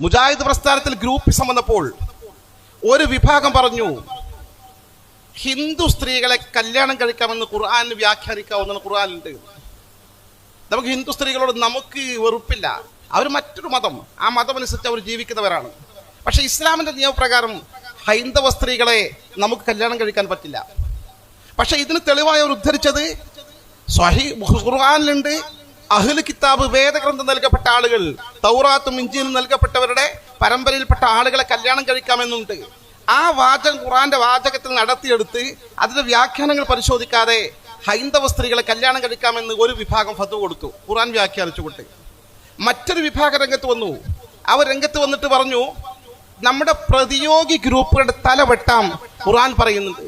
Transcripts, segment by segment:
മുജാഹിദ് പ്രസ്ഥാനത്തിൽ ഗ്രൂപ്പിസം വന്നപ്പോൾ ഒരു വിഭാഗം പറഞ്ഞു ഹിന്ദു സ്ത്രീകളെ കല്യാണം കഴിക്കാമെന്ന് ഖുർആനിൽ വ്യാഖ്യാനിക്കാവുന്ന ഖുർആനിലുണ്ട്. നമുക്ക് ഹിന്ദു സ്ത്രീകളോട് നമുക്ക് വെറുപ്പില്ല, അവർ മറ്റൊരു മതം, ആ മതം അനുസരിച്ച് അവർ ജീവിക്കുന്നവരാണ്. പക്ഷെ ഇസ്ലാമിന്റെ നിയമപ്രകാരം ഹൈന്ദവ സ്ത്രീകളെ നമുക്ക് കല്യാണം കഴിക്കാൻ പറ്റില്ല. പക്ഷെ ഇതിന് തെളിവായി അവർ ഉദ്ധരിച്ചത് സ്വഹീഹ് ഖുർആനിലുണ്ട്. അഹ്ലു കിതാബ് വേദഗ്രന്ഥം നൽകപ്പെട്ട ആളുകൾ, തൗറാത്തും ഇഞ്ചീലും നൽകപ്പെട്ടവരുടെ പരമ്പരയിൽപ്പെട്ട ആളുകളെ കല്യാണം കഴിക്കാമെന്നുണ്ട്. ആ വാചകം ഖുർആന്റെ വാചകത്തിൽ നടത്തിയെടുത്ത് അതിന്റെ വ്യാഖ്യാനങ്ങൾ പരിശോധിക്കാതെ ഹൈന്ദവ സ്ത്രീകളെ കല്യാണം കഴിക്കാമെന്ന് ഒരു വിഭാഗം ഫത്വ കൊടുത്തു, ഖുർആൻ വ്യാഖ്യാനിച്ചുകൊണ്ട്. മറ്റൊരു വിഭാഗം രംഗത്ത് വന്നു. അവർ രംഗത്ത് വന്നിട്ട് പറഞ്ഞു നമ്മുടെ പ്രതിയോഗി ഗ്രൂപ്പുകളുടെ തല വെട്ടാം ഖുർആൻ പറയുന്നുണ്ട്.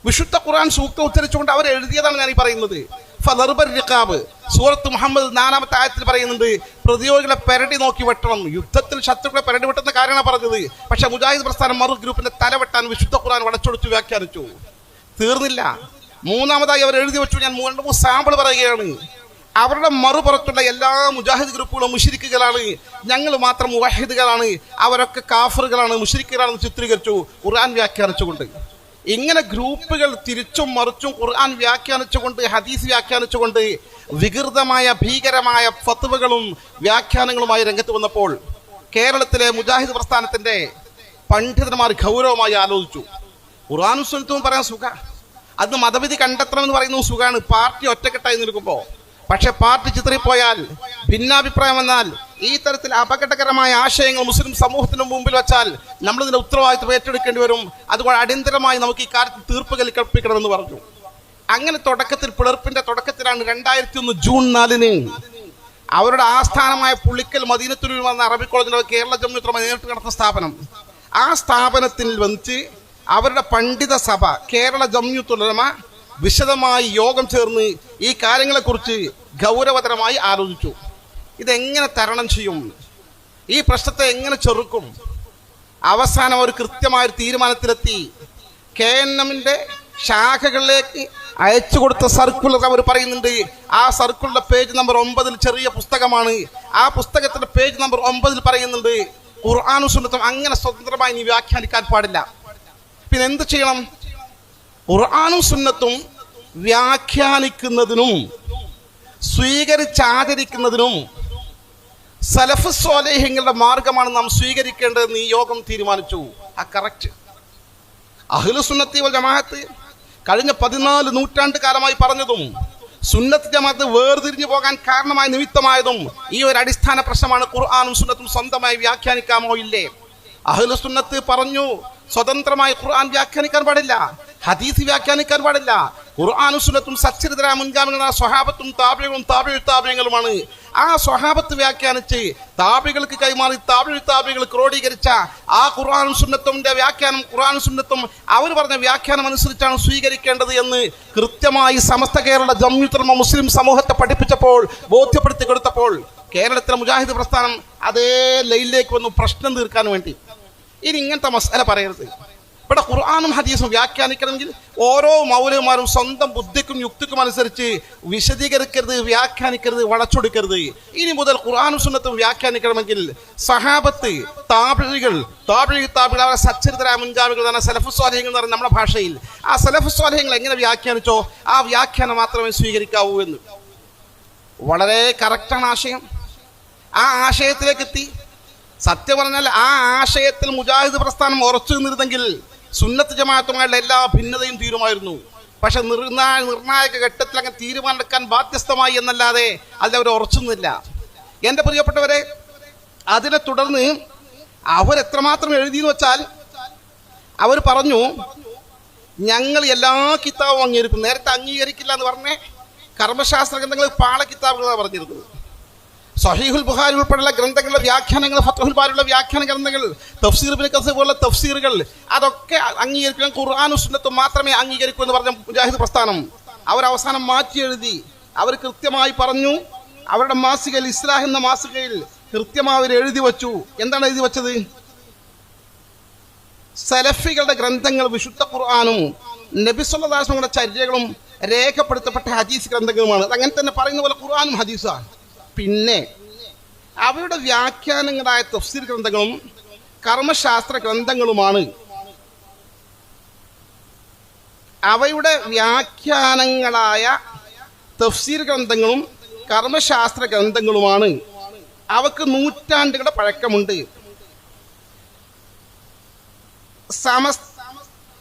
വിശുദ്ധ ഖുർആൻ സൂക്തം ഉച്ചരിച്ചുകൊണ്ട് അവർ എഴുതിയതാണ് ഞാൻ ഈ പറയുന്നത്. സൂറത്ത് മുഹമ്മദ് 4-ാമത്തെ ആയത്തിൽ പറയുന്നുണ്ട് പ്രതിയോഗികളെ പെരടി നോക്കി വെട്ടണം. യുദ്ധത്തിൽ ശത്രുക്കളെ പെരടി വെട്ടുന്ന കാര്യമാണ് പറഞ്ഞത്. പക്ഷെ മുജാഹിദ് പ്രസ്ഥാനം മറു ഗ്രൂപ്പിന്റെ തല വെട്ടാൻ വിശുദ്ധ ഖുർആൻ വളച്ചൊടിച്ചു വ്യാഖ്യാനിച്ചു. തീർന്നില്ല, മൂന്നാമതായി അവർ എഴുതി വെച്ചു. ഞാൻ 3 സാമ്പിൾ പറയുകയാണ്. അവരുടെ മറുപുറത്തുള്ള എല്ലാ മുജാഹിദ് ഗ്രൂപ്പുകളും മുശ്രിക്കുകളാണ്, ഞങ്ങൾ മാത്രം മുവഹിദുകളാണ്, അവരൊക്കെ കാഫറുകളാണ്, മുശ്രിക്കുകളാണെന്ന് ചിത്രീകരിച്ചു ഖുർആൻ വ്യാഖ്യാനിച്ചുകൊണ്ട്. ഇങ്ങനെ ഗ്രൂപ്പുകൾ തിരിച്ചും മറിച്ചും ഖുർആൻ വ്യാഖ്യാനിച്ചുകൊണ്ട്, ഹദീസ് വ്യാഖ്യാനിച്ചുകൊണ്ട് വികൃതമായ ഭീകരമായ ഫത്വകളും വ്യാഖ്യാനങ്ങളുമായി രംഗത്ത് വന്നപ്പോൾ കേരളത്തിലെ മുജാഹിദ് പ്രസ്ഥാനത്തിന്റെ പണ്ഡിതന്മാർ ഗൗരവമായി ആലോചിച്ചു. ഖുർആനും സുന്നത്തും പറയാൻ സുഖ, അത് മതവിധി കണ്ടെത്തണമെന്ന് പറയുന്നത് സുഖമാണ് പാർട്ടി ഒറ്റക്കെട്ടായി നിൽക്കുമ്പോൾ. പക്ഷെ പാർട്ടി ചിതറിപ്പോയാൽ, ഭിന്നാഭിപ്രായം വന്നാൽ, ഈ തരത്തിൽ അപകടകരമായ ആശയങ്ങൾ മുസ്ലിം സമൂഹത്തിന് മുമ്പിൽ വെച്ചാൽ നമ്മളിതിന്റെ ഉത്തരവാദിത്വം ഏറ്റെടുക്കേണ്ടി വരും. അതുകൊണ്ട് അടിയന്തരമായി നമുക്ക് ഈ കാര്യത്തിൽ തീർപ്പ് കൽപ്പിക്കണമെന്ന് പറഞ്ഞു. അങ്ങനെ തുടക്കത്തിൽ, പിളർപ്പിന്റെ തുടക്കത്തിലാണ് 2001 ജൂൺ 4 അവരുടെ ആസ്ഥാനമായ പുളിക്കൽ മദീനത്തുൽ വന്ന അറബി കോളേജിലെ കേരള ജംഇയ്യത്തുൽ ഉലമ നേരിട്ട് നടത്തുന്ന സ്ഥാപനം, ആ സ്ഥാപനത്തിൽ വന്നിട്ട് അവരുടെ പണ്ഡിത സഭ കേരള ജംഇയ്യത്തുൽ ഉലമ വിശദമായി യോഗം ചേർന്ന് ഈ കാര്യങ്ങളെക്കുറിച്ച് ഗൗരവതരമായി ആലോചിച്ചു. ഇതെങ്ങനെ തരണം ചെയ്യും, ഈ പ്രശ്നത്തെ എങ്ങനെ ചെറുക്കും. അവസാനം ഒരു കൃത്യമായൊരു തീരുമാനത്തിലെത്തി. KNM-ന്റെ ശാഖകളിലേക്ക് അയച്ചു കൊടുത്ത സർക്കുലർ അവർ പറയുന്നുണ്ട്. ആ സർക്കുലറിന്റെ പേജ് നമ്പർ 9 ചെറിയ പുസ്തകമാണ്. ആ പുസ്തകത്തിന്റെ പേജ് നമ്പർ 9 പറയുന്നുണ്ട് ഖുർആനും സുന്നത്തും അങ്ങനെ സ്വതന്ത്രമായി നീ വ്യാഖ്യാനിക്കാൻ പാടില്ല. പിന്നെ എന്ത് ചെയ്യണം? ഖുർആനും സുന്നത്തും വ്യാഖ്യാനിക്കുന്നതിനും സ്വീകരിച്ചാചരിക്കുന്നതിനും സലഫ് സ്വാലിഹീങ്ങളുടെ മാർഗമാണ് നാം സ്വീകരിക്കേണ്ടതെന്ന് ഈ യോഗം തീരുമാനിച്ചു. ആ കറക്റ്റ്. അഹ്ലു സുന്നത്തി വൽ ജമാഅത്ത് കഴിഞ്ഞ 14 നൂറ്റാണ്ട് കാലമായി പറഞ്ഞതും സുന്നത്ത് ജമാഅത്ത് വേർതിരിഞ്ഞു പോകാൻ കാരണമായ നിമിത്തമായതും ഈ ഒരു അടിസ്ഥാന പ്രശ്നമാണ്. ഖുർആനും സുന്നത്തും സ്വന്തമായി വ്യാഖ്യാനിക്കാമോ ഇല്ലേ? അഹ്ലു സുന്നത്ത് പറഞ്ഞു സ്വതന്ത്രമായി ഖുർആൻ വ്യാഖ്യാനിക്കാൻ പാടില്ല, ഹദീസ് വ്യാഖ്യാനിക്കാൻ പാടില്ല. ഖുർആനും സുന്നത്തും സച്ചരിതരായ മുൻഗാമികളായ സ്വഹാബത്തും താബികളും താബികളുമാണ്. ആ സ്വഹാബത്ത് വ്യാഖ്യാനിച്ച് താബികൾക്ക് കൈമാറി താബികൾ ക്രോഡീകരിച്ച ആ ഖുർആനും സുന്നത്തിന്റെ വ്യാഖ്യാനം, ഖുർആനും സുന്നത്തും അവർ പറഞ്ഞ വ്യാഖ്യാനം അനുസരിച്ചാണ് സ്വീകരിക്കേണ്ടത് എന്ന് കൃത്യമായി സമസ്ത കേരള ജംഇയ്യത്തുൽ ഉലമ മുസ്ലിം സമൂഹത്തെ പഠിപ്പിച്ചപ്പോൾ, ബോധ്യപ്പെടുത്തി കൊടുത്തപ്പോൾ കേരളത്തിലെ മുജാഹിദ് പ്രസ്ഥാനം അതേ ലൈനിലേക്ക് വന്നു പ്രശ്നം തീർക്കാൻ വേണ്ടി. ഇനി ഇങ്ങനത്തെ മസല പറയരുത്. ഇവിടെ ഖുർആനും ഹദീസും വ്യാഖ്യാനിക്കണമെങ്കിൽ ഓരോ മൗലവിമാരും സ്വന്തം ബുദ്ധിക്കും യുക്തിക്കും അനുസരിച്ച് വിശദീകരിക്കരുത്, വ്യാഖ്യാനിക്കരുത്, വളച്ചൊടുക്കരുത്. ഇനി മുതൽ ഖുർആനും സുന്നത്തും വ്യാഖ്യാനിക്കണമെങ്കിൽ സഹാബത്ത്, താബികൾ അവരെ സച്ചരിതരായ മുൻഗാമികൾ തന്നെ സലഫ് സ്വാലിഹീങ്ങൾ എന്ന് പറയുന്ന നമ്മുടെ ഭാഷയിൽ ആ സലഫ് സ്വാലിഹീങ്ങൾ എങ്ങനെ വ്യാഖ്യാനിച്ചോ ആ വ്യാഖ്യാനം മാത്രമേ സ്വീകരിക്കാവൂ എന്ന്. വളരെ കറക്റ്റാണ് ആശയം. ആ ആശയത്തിലേക്ക് എത്തി. സത്യം പറഞ്ഞാൽ ആ ആശയത്തിൽ മുജാഹിദ് പ്രസ്ഥാനം ഉറച്ചു നിന്നിരുന്നെങ്കിൽ സുന്നത്ത് ജമാഅത്തുമായുള്ള എല്ലാ ഭിന്നതയും തീരുമായിരുന്നു. പക്ഷെ നിർണായക ഘട്ടത്തിൽ അങ്ങനെ തീരുമാനമെടുക്കാൻ ബാധ്യസ്ഥമായി എന്നല്ലാതെ അതിലവർ ഉറച്ചുന്നില്ല. എൻ്റെ പ്രിയപ്പെട്ടവരെ, അതിനെ തുടർന്ന് അവരെത്രമാത്രം എഴുതിയെന്ന് വെച്ചാൽ അവർ പറഞ്ഞു ഞങ്ങൾ എല്ലാ കിതാബും അംഗീകരിക്കും. നേരത്തെ അംഗീകരിക്കില്ല എന്ന് പറഞ്ഞേ കർമ്മശാസ്ത്ര ഗ്രന്ഥങ്ങൾ പാള കിതാബുകളാണ് പറഞ്ഞിരുന്നത്. സഹീഹുൽ ബുഖാരി ഉൾപ്പെടെയുള്ള ഗ്രന്ഥങ്ങളുടെ വ്യാഖ്യാനങ്ങൾ, ഫത്ഹുൽ ബാരിയുടെ വ്യാഖ്യാന ഗ്രന്ഥങ്ങൾ, തഫ്സീർ ഇബ്നു കസീർ പോലുള്ള തഫ്സീറുകൾ അതൊക്കെ അംഗീകരിക്കണം, ഖുർആനും സുന്നത്തും മാത്രമേ അംഗീകരിക്കൂ എന്ന് പറഞ്ഞ മുജാഹിദ് പ്രസ്ഥാനം അവർ അവസാനം മാറ്റി എഴുതി. അവർ കൃത്യമായി പറഞ്ഞു, അവരുടെ മാസികയിൽ, ഇസ്ലാഹ് എന്ന മാസികയിൽ കൃത്യമായി അവർ എഴുതി വച്ചു. എന്താണ് എഴുതി വച്ചത്? സലഫികളുടെ ഗ്രന്ഥങ്ങൾ വിശുദ്ധ ഖുർആനും നബി സല്ലല്ലാഹു അലൈഹി വസല്ലമയുടെ ചര്യകളും രേഖപ്പെടുത്തപ്പെട്ട ഹദീസ് ഗ്രന്ഥങ്ങളുമാണ്. അങ്ങനെ തന്നെ പറയുന്ന പോലെ ഖുർആനും ഹദീസാണ്. പിന്നെ അവയുടെ വ്യാഖ്യാനങ്ങളായ തഫ്സീർ ഗ്രന്ഥങ്ങളും കർമ്മശാസ്ത്ര ഗ്രന്ഥങ്ങളുമാണ്. അവയുടെ വ്യാഖ്യാനങ്ങളായ തഫ്സീർ ഗ്രന്ഥങ്ങളും കർമ്മശാസ്ത്ര ഗ്രന്ഥങ്ങളുമാണ്. അവക്ക് നൂറ്റാണ്ടുകളുടെ പഴക്കമുണ്ട്.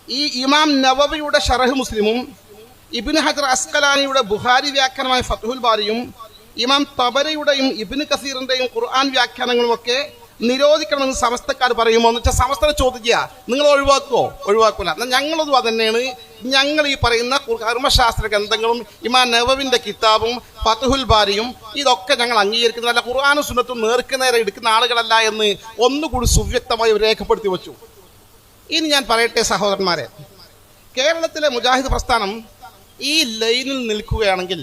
ഈ ഇമാം നവവിയുടെ ഷറഹ് മുസ്ലിമും ഇബ്നു ഹജർ അസ്കലാനിയുടെ ബുഖാരി വ്യാഖ്യാനമായ ഫത്ഹുൽ ബാരിയും ഇമാം തബരിയുടെയും ഇബ്നു കസീറിന്റെയും ഖുർആൻ വ്യാഖ്യാനങ്ങളും ഒക്കെ നിരോധിക്കണമെന്ന് സമസ്തക്കാർ പറയുമോ എന്ന് വെച്ചാൽ സമസ്തനെ ചോദിക്കുക, നിങ്ങൾ ഒഴിവാക്കുമോ? ഒഴിവാക്കൂല. എന്നാൽ ഞങ്ങളതും അതന്നെയാണ്. ഞങ്ങൾ ഈ പറയുന്ന കർമ്മശാസ്ത്ര ഗ്രന്ഥങ്ങളും ഇമാം നവവിന്റെ കിതാബും ഫത്ഹുൽ ബാരിയും ഇതൊക്കെ ഞങ്ങൾ അംഗീകരിക്കുന്ന അല്ല, ഖുർആനും സുന്നത്തും നേർക്കുനേരെ എടുക്കുന്ന ആളുകളല്ല എന്ന് ഒന്നുകൂടി സുവ്യക്തമായി രേഖപ്പെടുത്തി വെച്ചു. ഇനി ഞാൻ പറയട്ടെ സഹോദരന്മാരെ, കേരളത്തിലെ മുജാഹിദ് പ്രസ്ഥാനം ഈ ലൈനിൽ നിൽക്കുകയാണെങ്കിൽ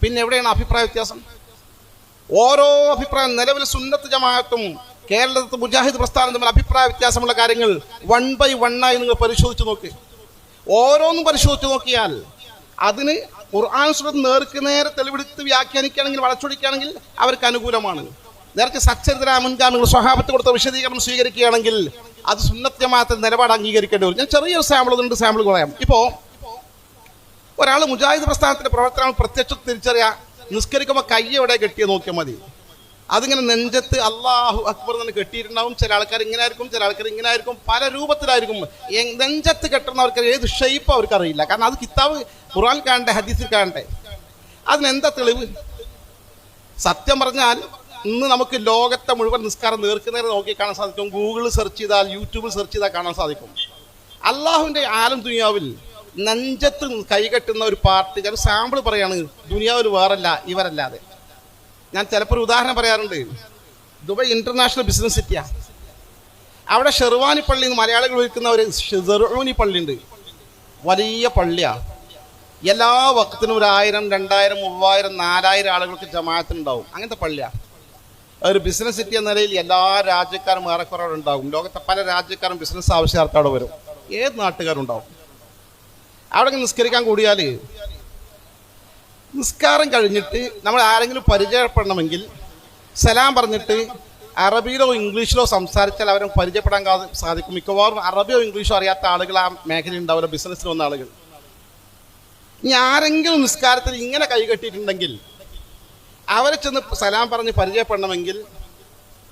പിന്നെ എവിടെയാണ് അഭിപ്രായ വ്യത്യാസം? ഓരോ അഭിപ്രായം, നിലവിൽ സുന്നത്ത് ജമാഅത്തും കേരളത്തിൽ മുജാഹിദ് പ്രസ്ഥാനം തമ്മിൽ അഭിപ്രായ വ്യത്യാസമുള്ള കാര്യങ്ങൾ 1 by 1 ആയി നിങ്ങൾ പരിശോധിച്ച് നോക്ക്. ഓരോന്നും പരിശോധിച്ച് നോക്കിയാൽ അതിന് ഖുർആൻ സുന്നത്ത് നേർക്കുനേരെ തെളിവെടുത്ത് വ്യാഖ്യാനിക്കുകയാണെങ്കിൽ, വളച്ചൊടിക്കുകയാണെങ്കിൽ അവർക്ക് അനുകൂലമാണ്. നേരത്തെ സച്ചരിതരായ മുൻഗാമികൾ സ്വഹാബത്ത് കൊടുത്ത വിശദീകരണം സ്വീകരിക്കുകയാണെങ്കിൽ അത് സുന്നത്ത് ജമാഅത്തിന്റെ നിലപാട് അംഗീകരിക്കേണ്ടി വരും. ഞാൻ ചെറിയൊരു സാമ്പിൾ പറയാം. ഇപ്പോൾ ഒരാൾ മുജാഹിദ് പ്രസ്ഥാനത്തിന്റെ പ്രവർത്തനം പ്രത്യക്ഷത്തിൽ തിരിച്ചറിയാം. നിസ്കരിക്കുമ്പോൾ കൈ എവിടെ കെട്ടിയത് നോക്കിയാൽ മതി. അതിങ്ങനെ നെഞ്ചത്ത് അല്ലാഹു അക്ബർ എന്ന് കെട്ടിയിട്ടുണ്ടാവും. ചില ആൾക്കാർ ഇങ്ങനെ ആയിരിക്കും, ചില ആൾക്കാർ ഇങ്ങനെ ആയിരിക്കും, പല രൂപത്തിലായിരിക്കും. നെഞ്ചത്ത് കെട്ടുന്നവർക്ക് ഏത് ഷേപ്പ് അവർക്കറിയില്ല. കാരണം അത് കിതാബ് ഖുർആൻ കാണണ്ടേ, ഹദീസിൽ കാണണ്ടേ. അതിനെന്താ തെളിവ്? സത്യം പറഞ്ഞാൽ ഇന്ന് നമുക്ക് ലോകത്തെ മുഴുവൻ നിസ്കാരം നേർക്കുനേരെ നോക്കി കാണാൻ സാധിക്കും. ഗൂഗിളിൽ സെർച്ച് ചെയ്താൽ, യൂട്യൂബിൽ സെർച്ച് ചെയ്താൽ കാണാൻ സാധിക്കും. അള്ളാഹുവിൻ്റെ ആലം ദുനിയാവിൽ നെഞ്ചത്ത് കൈകെട്ടുന്ന ഒരു പാർട്ടി, ഞാൻ സാമ്പിൾ പറയാണ്, ദുനിയാവിൽ വേറല്ല ഇവരല്ലാതെ. ഞാൻ ചിലപ്പോൾ ഒരു ഉദാഹരണം പറയാറുണ്ട്. ദുബായ് ഇന്റർനാഷണൽ ബിസിനസ് സിറ്റിയാണ്. അവിടെ ഷെർവാനി പള്ളി എന്ന് മലയാളികൾ വിളിക്കുന്ന ഒരു ഷെർവാനി പള്ളി ഉണ്ട്. വലിയ പള്ളിയാണ്. എല്ലാ വക്തിനും 1000, 2000, 3000, 4000 ആളുകൾക്ക് ജമാഅത്തുണ്ടാവും. അങ്ങനത്തെ പള്ളിയാണ്. ഒരു ബിസിനസ് സിറ്റി എന്ന നിലയിൽ എല്ലാ രാജ്യക്കാരും ഏറെക്കുറെ ഉണ്ടാകും. ലോകത്തെ പല രാജ്യക്കാരും ബിസിനസ് ആവശ്യാർത്ഥം അവിടെ വരും. ഏത് നാട്ടുകാരുണ്ടാവും. അവിടെ നിസ്കരിക്കാൻ കൂടിയാൽ നിസ്കാരം കഴിഞ്ഞിട്ട് നമ്മൾ ആരെങ്കിലും പരിചയപ്പെടണമെങ്കിൽ സലാം പറഞ്ഞിട്ട് അറബിയിലോ ഇംഗ്ലീഷിലോ സംസാരിച്ചാൽ അവരെ പരിചയപ്പെടാൻ സാധിക്കും. മിക്കവാറും അറബിയോ ഇംഗ്ലീഷോ അറിയാത്ത ആളുകൾ ആ മേഖലയിൽ ഉണ്ടാവില്ല, ബിസിനസ്സിൽ വന്ന ആളുകൾ. ഇനി ആരെങ്കിലും നിസ്കാരത്തിൽ ഇങ്ങനെ കൈകെട്ടിയിട്ടുണ്ടെങ്കിൽ അവരെ ചെന്ന് സലാം പറഞ്ഞ് പരിചയപ്പെടണമെങ്കിൽ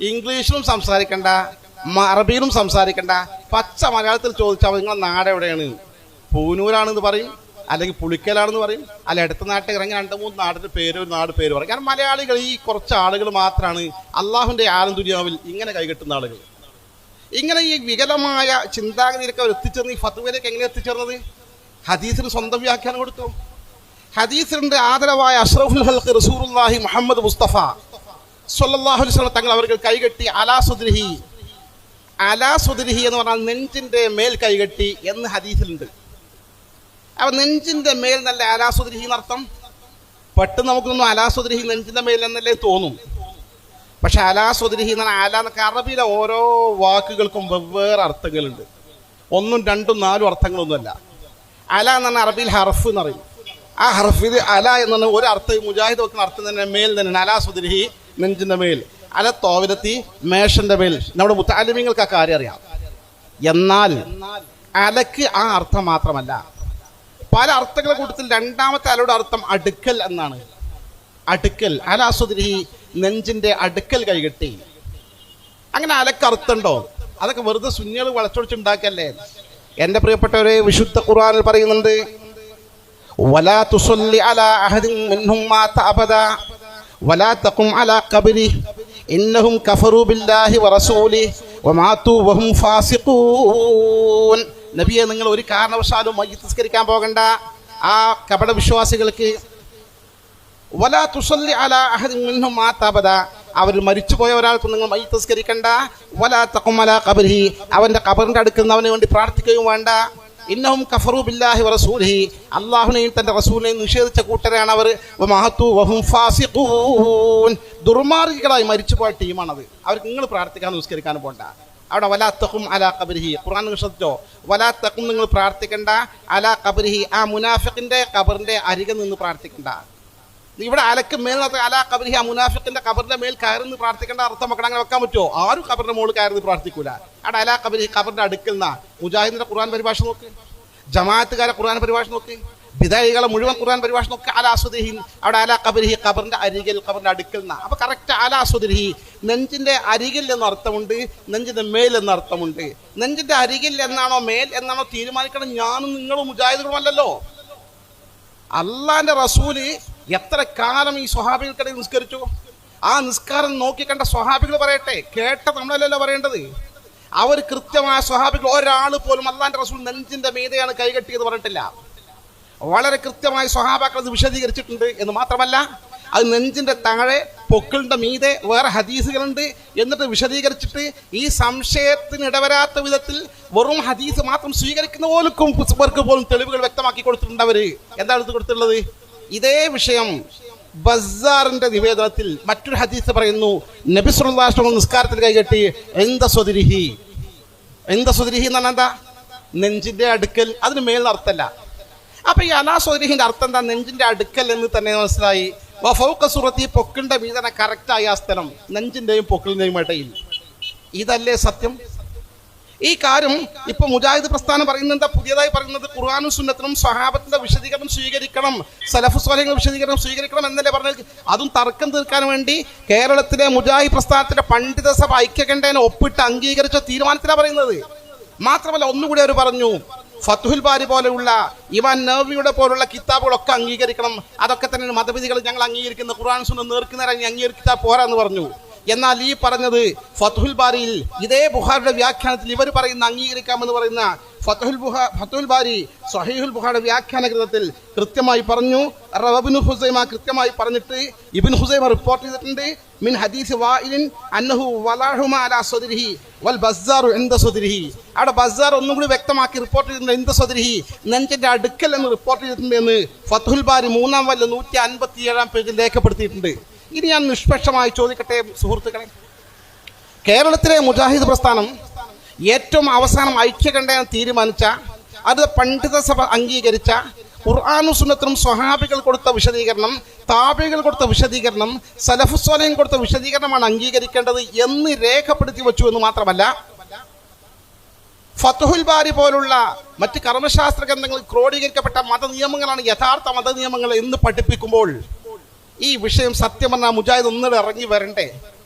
ഇംഗ്ലീഷിലും സംസാരിക്കണ്ട, അറബിയിലും സംസാരിക്കണ്ട, പച്ച മലയാളത്തിൽ ചോദിച്ചാൽ നിങ്ങളെ നാട് എവിടെയാണ്? പൂനൂരാണെന്ന് പറയും, അല്ലെങ്കിൽ പുളിക്കലാണെന്ന് പറയും, അല്ല അടുത്ത നാട്ടിൽ ഇറങ്ങി 2-3 നാടിൻ്റെ പേര്, ഒരു നാട് പേര് പറയും. കാരണം മലയാളികൾ ഈ കുറച്ച് ആളുകൾ മാത്രമാണ് അള്ളാഹുവിൻ്റെ ആലം ദുനിയാവിൽ ഇങ്ങനെ കൈകെട്ടുന്ന ആളുകൾ. ഇങ്ങനെ ഈ വികലമായ ചിന്താഗതിയിലൊക്കെ അവർ എത്തിച്ചേർന്ന് ഈ ഫത്വയിലേക്ക് എങ്ങനെ എത്തിച്ചേർന്നത്? ഹദീസിന് സ്വന്തം വ്യാഖ്യാനം കൊടുത്തു. ഹദീസിന്റെ ആദരവായ അഷ്റഫുൽ ഖൽഖ് റസൂലുള്ളാഹി മുഹമ്മദ് മുസ്തഫ സ്വല്ലല്ലാഹു അലൈഹി വസല്ലം തങ്ങൾ അവർക്ക് കൈകെട്ടി അലാ സുദ്രിഹി എന്ന് പറഞ്ഞാൽ നെഞ്ചിന്റെ മേൽ കൈകെട്ടി എന്ന് ഹദീസിലുണ്ട്. അപ്പൊ നെഞ്ചിന്റെ മേൽ നല്ല അലാ സുദ്രിഹി എന്നർത്ഥം. പെട്ടെന്ന് നമുക്കൊന്നും അലാ സുദ്രിഹി നെഞ്ചിന്റെ മേൽ എന്നല്ലേ തോന്നും. പക്ഷെ അലാ സുദ്രിഹി എന്ന് പറഞ്ഞാൽ അല എന്നൊക്കെ അറബിയിലെ ഓരോ വാക്കുകൾക്കും വെവ്വേറെ അർത്ഥങ്ങളുണ്ട്. 1, 2, 4 അർത്ഥങ്ങളൊന്നുമല്ല. അല എന്ന് പറഞ്ഞാൽ അറബിയിൽ ഹർഫ് എന്ന് പറയും. ആ ഹർഫിൽ അല എന്ന് ഒരു അർത്ഥം മുജാഹിദ് വെക്കുന്ന അർത്ഥം തന്നെ മേൽ തന്നെ. അലാ സുദ്രിഹി നെഞ്ചിന്റെ മേൽ, അല തോവിലെത്തി മേഷന്റെ മേൽ. നമ്മുടെ മുത്തഅല്ലിമീങ്ങൾക്ക് ആ കാര്യം അറിയാം. എന്നാൽ അലക്ക് ആ അർത്ഥം മാത്രമല്ല, പല അർത്ഥങ്ങളുടെ കൂട്ടത്തിൽ രണ്ടാമത്തെ അലയുടെ അർത്ഥം അടുക്കൽ എന്നാണ്. അടുക്കൽ, അലാ സുദ്രിഹി നെഞ്ചിന്റെ അടുക്കൽ കൈകെട്ടി. അങ്ങനെ അലക്ക് അർത്ഥമുണ്ടോ? അതൊക്കെ വെറുതെ സുന്നികൾ വളച്ചൊടിച്ചുണ്ടാക്കല്ലേ. എൻ്റെ പ്രിയപ്പെട്ടവരെ, വിശുദ്ധ ഖുർആനിൽ പറയുന്നുണ്ട്, വലാ തുസല്ലി അലാ അഹദിൻ മിൻഹും മാത അബദാ വലാ തഖും അലാ ഖബ്രിഹി ഇന്നഹും കഫറൂ ബില്ലാഹി വറസൂലിഹി വമാതു വഹും ഫാസിഖൂൻ. നബിയെ, നിങ്ങൾ ഒരു കാരണവശാലും മയ്യിത്ത് നിസ്കരിക്കാൻ പോകണ്ട. ആ കപട വിശ്വാസികൾക്ക് വലാ തുസല്ലി അലാ അഹദിൻ മിൻഹും മാത അബദാ, അവർ മരിച്ചുപോയ ഒരാൾക്ക് നിങ്ങൾ മയ്യിത്ത് നിസ്കരിക്കണ്ട. വലാ തഖും അലാ ഖബ്രിഹി, അവന്റെ ഖബറിന്റെ അടുക്കുന്നവന് വേണ്ടി പ്രാർത്ഥിക്കുകയും വേണ്ട. ഇന്നഹും കഫറൂ ബില്ലാഹി വറസൂലിഹി, അല്ലാഹുവിനെയും തന്റെ റസൂലിനെയും നിഷേധിച്ച കൂട്ടരാണ് അവർ. വമാതു വഹും ഫാസിഖൂൻ, ദുർമാർഗികളായി മരിച്ചുപോയ ടീമാണത്. അവർക്ക് നിങ്ങൾ പ്രാർത്ഥിക്കാനും നിസ്കരിക്കാനും പോകണ്ട. അവിടെ വലാ തഖും അലാ ഖബ്രിഹി, ഖുർആൻ ശ്രദ്ധിച്ചോ, വലാ തഖും നിങ്ങൾ പ്രാർത്ഥിക്കണ്ട, അലാ ഖബ്രിഹി, ആ മുനാഫിഖിന്റെ ഖബറിന്റെ അരികെ നിന്ന് പ്രാർത്ഥിക്കണ്ട. ഇവിടെ അലക്ക് മേൽ അലാ ഖബരിഹി, ആ മുനാഫിഖിന്റെ ഖബറിന്റെ മേൽ കയറുന്ന് പ്രാർത്ഥിക്കേണ്ട അർത്ഥം വെക്കണം. അങ്ങനെ വെക്കാൻ പറ്റുമോ? ആരും ഖബറിന്റെ മുകളിൽ കയറുന്ന് പ്രാർത്ഥിക്കൂല. അവിടെ അലാ ഖബരിഹി, ഖബറിന്റെ അടുക്കൽ നിന്നാ. മുജാഹിദിന്റെ ഖുർആൻ പരിഭാഷ നോക്ക്, ജമാഅത്തുകാരെ ഖുർആൻ പരിഭാഷ നോക്ക്, ബിദായികളെ മുഴുവൻ ഖുർആൻ പരിഭാഷ നോക്ക്. അലാ സുദ്രിഹി, അവിടെ അലാ ഖബരിഹി, ഖബറിന്റെ അരികിൽ, ഖബറിന്റെ അടുക്കൽ നിന്നാ. അപ്പൊ കറക്റ്റ് അലാ സുദ്രിഹി, നെഞ്ചിന്റെ അരികിൽ എന്ന അർത്ഥമുണ്ട്, നെഞ്ചിന്റെ മേൽ എന്ന അർത്ഥമുണ്ട്. നെഞ്ചിന്റെ അരികിൽ എന്നാണോ മേൽ എന്നാണോ തീരുമാനിക്കണം ഞാനും നിങ്ങളും മുജാഹിദുകളുമല്ലല്ലോ. അള്ളാന്റെ റസൂല് എത്ര കാലം ഈ സ്വഹാബികൾക്കിടയിൽ നിസ്കരിച്ചു? ആ നിസ്കാരം നോക്കിക്കണ്ട സ്വഹാബികൾ പറയട്ടെ, കേട്ട നമ്മളല്ലല്ലോ പറയേണ്ടത്. അവർ കൃത്യമായ സ്വഹാബികൾ ഒരാൾ പോലും അള്ളാന്റെ റസൂൽ നെഞ്ചിന്റെ മീതെയാണ് കൈകെട്ടിയത് പറഞ്ഞിട്ടില്ല. വളരെ കൃത്യമായി സ്വഹാബാക്കൾ അത് വിശദീകരിച്ചിട്ടുണ്ട്. എന്ന് മാത്രമല്ല, അത് നെഞ്ചിന്റെ താഴെ പൊക്കിളിന്റെ മീതെ വേറെ ഹദീസുകളുണ്ട് എന്നിട്ട് വിശദീകരിച്ചിട്ട് ഈ സംശയത്തിന് ഇടവരാത്ത വിധത്തിൽ വെറും ഹദീസ് മാത്രം സ്വീകരിക്കുന്ന പോലും തെളിവുകൾ വ്യക്തമാക്കി കൊടുത്തിട്ടുണ്ട്. അവര് എന്താണ് ഇത് കൊടുത്തിട്ടുള്ളത്? ഇതേ വിഷയം ബസ്സാറിന്റെ നിവേദനത്തിൽ മറ്റൊരു ഹദീസ് പറയുന്നു, നബി സല്ലല്ലാഹു അലൈഹി വസല്ലം നിസ്കാരത്തിൽ കൈകെട്ടി എന്താ സ്വദിരിഹി എന്ന് പറഞ്ഞാൽ എന്താ? നെഞ്ചിന്റെ അടുക്കൽ. അതിന് മേൽ അർത്ഥമല്ല. അപ്പൊ ഈ അലാ സ്വദിരിഹിന്റെ അർത്ഥം എന്താ? നെഞ്ചിന്റെ അടുക്കൽ എന്ന് തന്നെ മനസ്സിലായി. വഫൗക സുറത്തി, പൊക്കിളിന്റെ മീതന കറക്റ്റായി ആ സ്ഥലം നെഞ്ചിന്റെയും പൊക്കിളിന്റെയും ഇടയിൽ. ഇതല്ലേ സത്യം? ഈ കാര്യം ഇപ്പൊ മുജാഹിദ് പ്രസ്ഥാനം പറയുന്നത് പുതിയതായി പറയുന്നത് ഖുർആനും സുന്നത്തിനും സ്വഹാബത്തിന്റെ വിശദീകരണം സ്വീകരിക്കണം, സലഫു സ്വാലിഹികളുടെ വിശദീകരണം സ്വീകരിക്കണം എന്നല്ലേ പറഞ്ഞത്. അതും തർക്കം തീർക്കാൻ വേണ്ടി കേരളത്തിലെ മുജാഹിദ് പ്രസ്ഥാനത്തിന്റെ പണ്ഡിത സഭ ഐക്യകണ്ഠേന ഒപ്പിട്ട് അംഗീകരിച്ച തീരുമാനത്തിലാണ് പറയുന്നത്. മാത്രമല്ല ഒന്നുകൂടി അവർ പറഞ്ഞു, ഫത്ഹുൽ ബാരി പോലെയുള്ള ഇമാം നവവിയുടെ പോലുള്ള കിതാബുകളൊക്കെ അംഗീകരിക്കണം. അതൊക്കെ തന്നെ മതവിധികൾ ഞങ്ങൾ അംഗീകരിക്കുന്ന ഖുർആൻ സുന്നത്ത് നേർക്കുനേരം അംഗീകരിച്ചാൽ പോരാന്ന് പറഞ്ഞു. എന്നാൽ ഈ പറഞ്ഞത് ഫത്ഹുൽ ബാരിയിൽ ഇതേ ബുഖാരിയുടെ വ്യാഖ്യാനത്തിൽ ഇവർ പറയുന്ന അംഗീകരിക്കാമെന്ന് പറയുന്ന ഫത്ഹുൽ ബാരി സ്വഹീഹുൽ ബുഖാരിയുടെ വ്യാഖ്യാന ഗ്രന്ഥത്തിൽ കൃത്യമായി പറഞ്ഞു. ഇബ്നു ഹുസൈമ കൃത്യമായി പറഞ്ഞിട്ട് ഇബ്നു ഹുസൈമ റിപ്പോർട്ട് ചെയ്തിട്ടുണ്ട്, മിൻ ഹദീസ് വാഇലിൻ അന്നഹു വലഹുമാ അലാ സദ്രിഹി വൽ ബസ്സാറു ഇൻദ സദ്രിഹി. അവിടെ ബസ്സാർ ഒന്നും കൂടി വ്യക്തമാക്കി റിപ്പോർട്ട് ചെയ്തിട്ടുണ്ട്, ഇൻദ സദ്രിഹി, നെഞ്ചിന്റെ അടുക്കൽ എന്ന് റിപ്പോർട്ട് ചെയ്തിട്ടുണ്ട് എന്ന് ഫത്ഹുൽ ബാരി 3-ാം വല്ല് 157-ാം പേജിൽ രേഖപ്പെടുത്തിയിട്ടുണ്ട്. ഇനി ഞാൻ നിഷ്പക്ഷമായി ചോദിക്കട്ടെ സുഹൃത്തുക്കളെ, കേരളത്തിലെ മുജാഹിദ് പ്രസ്ഥാനം ഏറ്റവും അവസാനം ഐക്യകണ്ഠേന തീരുമാനിച്ച, അത് പണ്ഡിത സഭ അംഗീകരിച്ച ഖുർആനും സുന്നത്തിനും സ്വഹാബികൾ കൊടുത്ത വിശദീകരണം, താബികൾ കൊടുത്ത വിശദീകരണം, സലഫു സ്വാലിഹീൻ കൊടുത്ത വിശദീകരണമാണ് അംഗീകരിക്കേണ്ടത് എന്ന് രേഖപ്പെടുത്തി വെച്ചു. എന്ന് മാത്രമല്ല, ഫത്ഹുൽ ബാരി പോലുള്ള മറ്റ് കർമ്മശാസ്ത്ര ഗ്രന്ഥങ്ങളിൽ ക്രോഡീകരിക്കപ്പെട്ട മതനിയമങ്ങളാണ് യഥാർത്ഥ മതനിയമങ്ങൾ എന്ന് പഠിപ്പിക്കുമ്പോൾ ഈ വിഷയം സത്യം പറഞ്ഞാൽ മുജാഹിദ് ഒന്നിടെ ഇറങ്ങി വരണ്ടേ,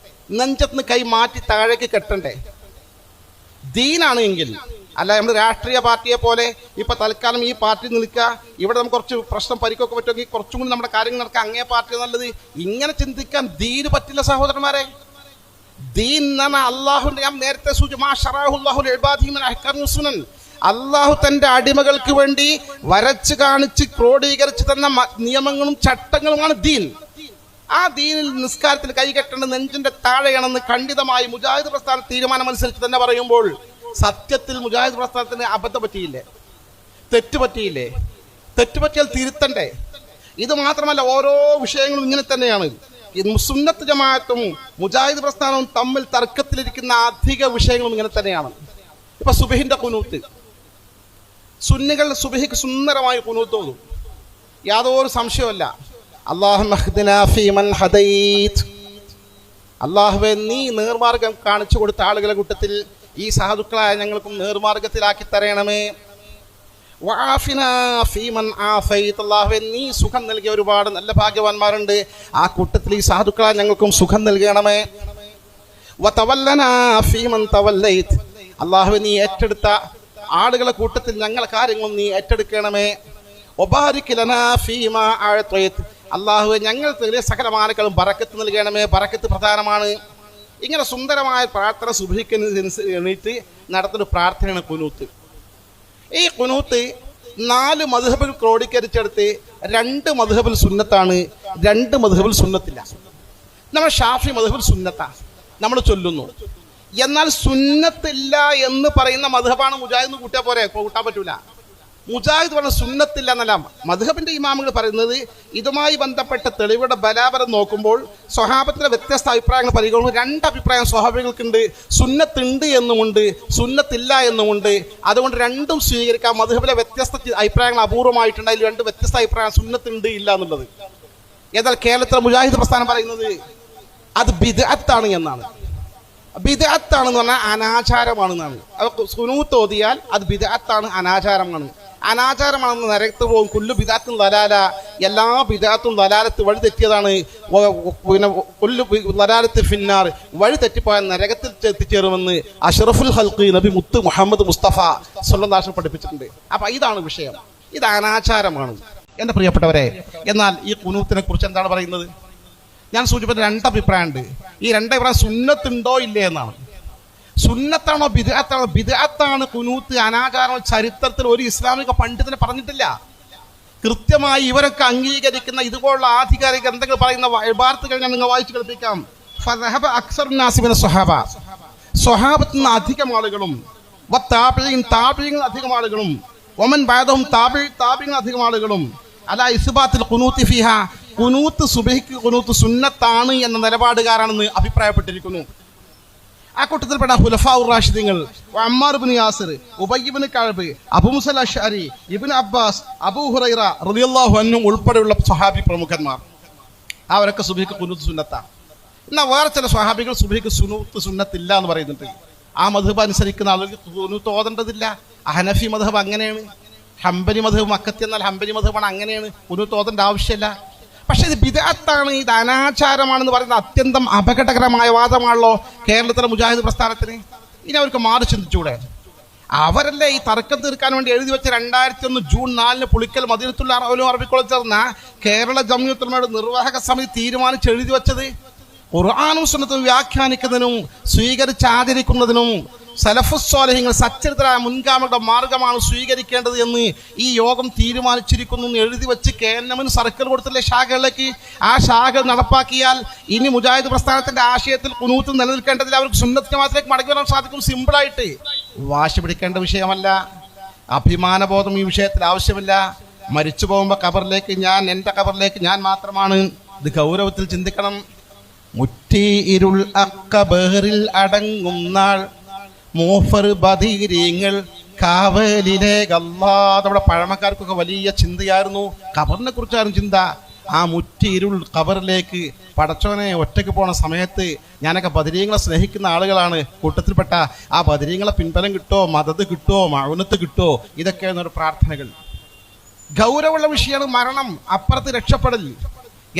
നെഞ്ചത്തിന് കൈ മാറ്റി താഴേക്ക് കെട്ടണ്ടേ. ദീനാണ് എങ്കിൽ, അല്ല നമ്മൾ രാഷ്ട്രീയ പാർട്ടിയെ പോലെ ഇപ്പൊ തൽക്കാലം ഈ പാർട്ടി നിൽക്കുക, ഇവിടെ നമുക്ക് കുറച്ച് പ്രശ്നം പരിക്കൊക്കെ പറ്റുമെങ്കിൽ കുറച്ചും കൂടി നമ്മുടെ കാര്യങ്ങൾ നടക്കുക, അങ്ങേ പാർട്ടി നല്ലത്, ഇങ്ങനെ ചിന്തിക്കാൻ ദീന് പറ്റില്ല സഹോദരന്മാരെ. ദീൻ എന്നാണ് അള്ളാഹുവിന്റെ, ഞാൻ നേരത്തെ അള്ളാഹു തന്റെ അടിമകൾക്ക് വേണ്ടി വരച്ച് കാണിച്ച് ക്രോഡീകരിച്ച് തന്ന നിയമങ്ങളും ചട്ടങ്ങളുമാണ് ദീൻ. ആ ദീനിൽ നിസ്കാരത്തിൽ കൈകെട്ടേണ്ട നെഞ്ചിന്റെ താഴെയാണെന്ന് ഖണ്ഡിതമായി മുജാഹിദ് പ്രസ്ഥാന തീരുമാനം അനുസരിച്ച് തന്നെ പറയുമ്പോൾ സത്യത്തിൽ മുജാഹിദ് പ്രസ്ഥാനത്തിന് അബദ്ധം പറ്റിയില്ലേ, തെറ്റുപറ്റിയില്ലേ? തെറ്റുപറ്റിയാൽ തിരുത്തണ്ടേ. ഇത് മാത്രമല്ല, ഓരോ വിഷയങ്ങളും ഇങ്ങനെ തന്നെയാണ്. സുന്നത്ത് ജമാഅത്തും മുജാഹിദ് പ്രസ്ഥാനവും തമ്മിൽ തർക്കത്തിലിരിക്കുന്ന അധിക വിഷയങ്ങളും ഇങ്ങനെ തന്നെയാണ്. ഇപ്പൊ സുബഹിന്റെ ഖുനൂത്ത്, സുന്നികൾ സുബഹിക്ക് സുന്ദരമായി ഖുനൂത്ത് ഓതും, യാതൊരു സംശയമല്ല. അല്ലാഹുവേ നീ നേർമാർഗം കാണിച്ചു കൊടുത്ത ആളുകളെ കൂട്ടത്തിൽ ഈ സാധുക്കളായ ഞങ്ങൾക്കും നേർമാർഗത്തിലാക്കി തരണമേ. അല്ലാഹുവേ നീ സുഖം നൽകിയ ഒരുപാട് നല്ല ഭാഗ്യവാന്മാരുണ്ട്, ആ കൂട്ടത്തിൽ ഈ സാധുക്കളായ ഞങ്ങൾക്കും സുഖം നൽകണമേ. അല്ലാഹുവേ നീ ഏറ്റെടുത്ത ആളുകളെ കൂട്ടത്തിൽ ഞങ്ങളെ കാര്യങ്ങളും നീ ഏറ്റെടുക്കണമേ. അല്ലാഹുവേ ഞങ്ങൾക്ക് സകലമാനക്കളും ബറക്കത്ത് നൽകണമേ. ബറക്കത്ത് പ്രധാനമാണ്. ഇങ്ങനെ സുന്ദരമായ പ്രാർത്ഥന സുബ്ഹിക്ക് എണീറ്റ് നടത്തുന്ന പ്രാർത്ഥനയാണ് ഖുനൂത്ത്. ഈ ഖുനൂത്ത് 4 മദ്ഹബിൽ ക്രോഡീകരിച്ചെടുത്ത് 2 മദ്ഹബിൽ സുന്നത്താണ്, 2 മദ്ഹബിൽ സുന്നത്തില്ല. നമ്മൾ ഷാഫി മദ്ഹബിൽ സുന്നത്താണ് നമ്മൾ ചൊല്ലുന്നു. എന്നാൽ സുന്നത്തില്ല എന്ന് പറയുന്ന മദ്ഹബാണ് മുജാഹിദ് കൂട്ടിയാൽ പോരെ, കൂട്ടാൻ പറ്റൂല. മുജാഹിദ് പറഞ്ഞ സുന്നത്തില്ല എന്നല്ല. മദ്ഹബിന്റെ ഇമാമുകൾ പറയുന്നത് ഇതുമായി ബന്ധപ്പെട്ട തെളിവുടെ ബലാബലം നോക്കുമ്പോൾ സ്വഹാബത്തിലെ വ്യത്യസ്ത അഭിപ്രായങ്ങൾ പരിഗണിക്കുമ്പോൾ 2 അഭിപ്രായം സ്വഹാബികൾക്കുണ്ട്. സുന്നത്തുണ്ട് എന്നുമുണ്ട്, സുന്നത്തില്ല എന്നുമുണ്ട്. അതുകൊണ്ട് രണ്ടും സ്വീകരിക്കാം. മദ്ഹബിലെ വ്യത്യസ്ത അഭിപ്രായങ്ങൾ അപൂർവമായിട്ടുണ്ട്. അതിൽ 2 വ്യത്യസ്ത അഭിപ്രായം സുന്നത്തുണ്ട് ഇല്ല എന്നുള്ളത്. എന്നാൽ കേരളത്തിലെ മുജാഹിദ് പ്രസ്ഥാനം പറയുന്നത് അത് ബിദ്അത്താണ് എന്നാണ്. ബിദ്അത്താണെന്ന് പറഞ്ഞാൽ അനാചാരമാണെന്നാണ്. ഖുനൂത്ത് ഓതിയാൽ അത് ബിദ്അത്താണ്, അനാചാരമാണ്. അനാചാരമാണെന്ന് നരകത്ത് പോകും. കുല്ലു ബിദ്അത്തും ദലാല, എല്ലാ ബിദ്അത്തും ദലാലത്ത് വഴി തെറ്റിയതാണ്. പിന്നെ കുല്ലു ദലാലത്ത് ഫിന്നാർ, വഴി തെറ്റിപ്പോയാൽ നരകത്തിൽ എത്തിച്ചേരുമെന്ന് അഷ്റഫുൽ ഖൽഖ് നബി മുത്ത് മുഹമ്മദ് മുസ്തഫ സ്വല്ലല്ലാഹു അലൈഹി വസല്ലം പഠിപ്പിച്ചിട്ടുണ്ട്. അപ്പൊ ഇതാണ് വിഷയം, ഇത് അനാചാരമാണ് എൻ്റെ പ്രിയപ്പെട്ടവരെ. എന്നാൽ ഈ ഖുനൂത്തിനെ കുറിച്ച് എന്താണ് പറയുന്നത്? ഞാൻ സൂചിപ്പിച്ച രണ്ട് അഭിപ്രായമുണ്ട്. ഈ രണ്ട് അഭിപ്രായം സുന്നത്തുണ്ടോ ഇല്ലേ എന്നാണ്. സുന്നത്താണോ ബിദ്അത്താണോ? ബിദ്അത്താണ് ഖുനൂത്ത്, അനാചാരമോ ചരിത്രത്തിൽ ഒരു ഇസ്ലാമിക പണ്ഡിതനെ പറഞ്ഞിട്ടില്ല. കൃത്യമായി ഇവരൊക്കെ അംഗീകരിക്കുന്ന ഇതുപോലുള്ള ആധികാരിക ഗ്രന്ഥങ്ങൾ പറയുന്ന ഇബാറത്തുകൾ ഞാൻ നിങ്ങൾ വായിച്ചു കേൾപ്പിക്കാം. ഫദഹബ അക്സറുൻ നാസി മിന സ്വഹാബ, സ്വഹാബത്തിൽ നിന്ന് അധികം ആളുകളും, വത്താബിഈൻ, താബിഈൻ അധികം ആളുകളും, വമൻ ബഅദഹും താബിഈൻ അധികം ആളുകളും അലാ ഇസ്ബാത്തിൽ ഖുനൂത്തി ഫിഹാ, ഖുനൂത്ത് സുബ്ഹിക്ക് ഖുനൂത്ത് സുന്നത്താണ് എന്ന നിലപാടുകാരാണെന്ന് അഭിപ്രായപ്പെട്ടിരിക്കുന്നു. ആ കൂട്ടത്തിൽപ്പെട്ട ഖുലഫാഉർ റാഷിദീങ്ങൾ, അമ്മാർ ഇബ്നു യാസിർ, ഉബയ്യ് ഇബ്നു കഅബ്, അബൂ മുസ അശ്അരി, ഇബ്നു അബ്ബാസ്, അബൂ ഹുറൈറ റളിയല്ലാഹു അൻഹു ഉൾപ്പെടെയുള്ള സ്വഹാബി പ്രമുഖന്മാർ, അവരൊക്കെ സുബ്ഹിക്ക് ഖുനൂത്ത് സുന്നത്താണ്. എന്നാൽ വേറെ ചില സ്വഹാബികൾ സുബ്ഹിക്ക് ഖുനൂത്ത് സുന്നത്തില്ല എന്ന് പറയുന്നുണ്ട്. ആ മദ്ഹബ് അനുസരിക്കുന്ന ആളുകൾക്ക് ഖുനൂത്ത് ഓതേണ്ടതില്ല. ഹനഫി മദ്ഹബ് അങ്ങനെയാണ്, ഹംബലി മദ്ഹബ് മക്കത്തി എന്നാൽ ഹംബലി മദ്ഹബാണ്, അങ്ങനെയാണ്. ഖുനൂത്ത് ഓതേണ്ട ആവശ്യമില്ല. പക്ഷെ ഇത് ബിദ്അത്താണ്, ഇത് അനാചാരമാണെന്ന് പറയുന്ന അത്യന്തം അപകടകരമായ വാദമാണല്ലോ കേരളത്തിലെ മുജാഹിദ് പ്രസ്ഥാനത്തിന്. ഇനി അവർക്ക് മാറി ചിന്തിച്ചൂടെ? അവരല്ലേ ഈ തർക്കം തീർക്കാൻ വേണ്ടി എഴുതി വെച്ച 2001 ജൂൺ 4 പുളിക്കൽ മദീനത്തുൽ അറബി കോളേജിൽ ചേർന്ന കേരള ജംഇയ്യത്തുൽ ഉലമയുടെ നിർവാഹക സമിതി തീരുമാനിച്ച് എഴുതി വെച്ചത് ഖുർആനും സുന്നത്തും വ്യാഖ്യാനിക്കുന്നതിനും സ്വീകരിച്ചാചരിക്കുന്നതിനും സലഫുസ് സ്വാലിഹീങ്ങൾ സച്ചരിതരായ മുൻഗാമികളുടെ മാർഗമാണ് സ്വീകരിക്കേണ്ടത് എന്ന് ഈ യോഗം തീരുമാനിച്ചിരിക്കുന്നു എന്ന് എഴുതി വെച്ച് KNM സർക്കിൾ കൊടുത്തില്ലേ ശാഖകളിലേക്ക്. ആ ശാഖ നടപ്പാക്കിയാൽ ഇനി മുജാഹിദ് പ്രസ്ഥാനത്തിന്റെ ആശയത്തിൽ ഖുനൂത്ത് നിലനിൽക്കേണ്ടതിൽ അവർക്ക് സുന്നത്ത് ജമാഅത്തിലേക്ക് മടങ്ങി വരാൻ സാധിക്കും. സിമ്പിളായിട്ട്. വാശി പിടിക്കേണ്ട വിഷയമല്ല, അഭിമാനബോധം ഈ വിഷയത്തിൽ ആവശ്യമില്ല. മരിച്ചു പോകുമ്പോൾ ഖബറിലേക്ക് ഞാൻ, എൻ്റെ ഖബറിലേക്ക് ഞാൻ മാത്രമാണ്. ഇത് ഗൗരവത്തിൽ ചിന്തിക്കണം. മുറ്റി ഇരുൾ അക്കബറിൽ അടങ്ങും നാൾ മൂഫർ ബദീരീങ്ങൾ കാവലിലേക്കല്ലാ. നമ്മുടെ പഴമക്കാർക്കൊക്കെ വലിയ ചിന്തയായിരുന്നു, ഖബറിനെ കുറിച്ചായിരുന്നു ചിന്ത. ആ മുറ്റി ഇരുൾ ഖബറിലേക്ക് പടച്ചോനെ ഒറ്റയ്ക്ക് പോണ സമയത്ത് ഞാനൊക്കെ ബദരീങ്ങളെ സ്നേഹിക്കുന്ന ആളുകളാണ്. കൂട്ടത്തിൽപ്പെട്ട ആ ബദരീങ്ങളെ പിൻബലം കിട്ടോ, മദത് കിട്ടോ, മൗനത്ത് കിട്ടോ, ഇതൊക്കെയാണ് ഒരു പ്രാർത്ഥനകൾ. ഗൗരവമുള്ള വിഷയമാണ് മരണം, അപ്പുറത്ത് രക്ഷപ്പെടൽ.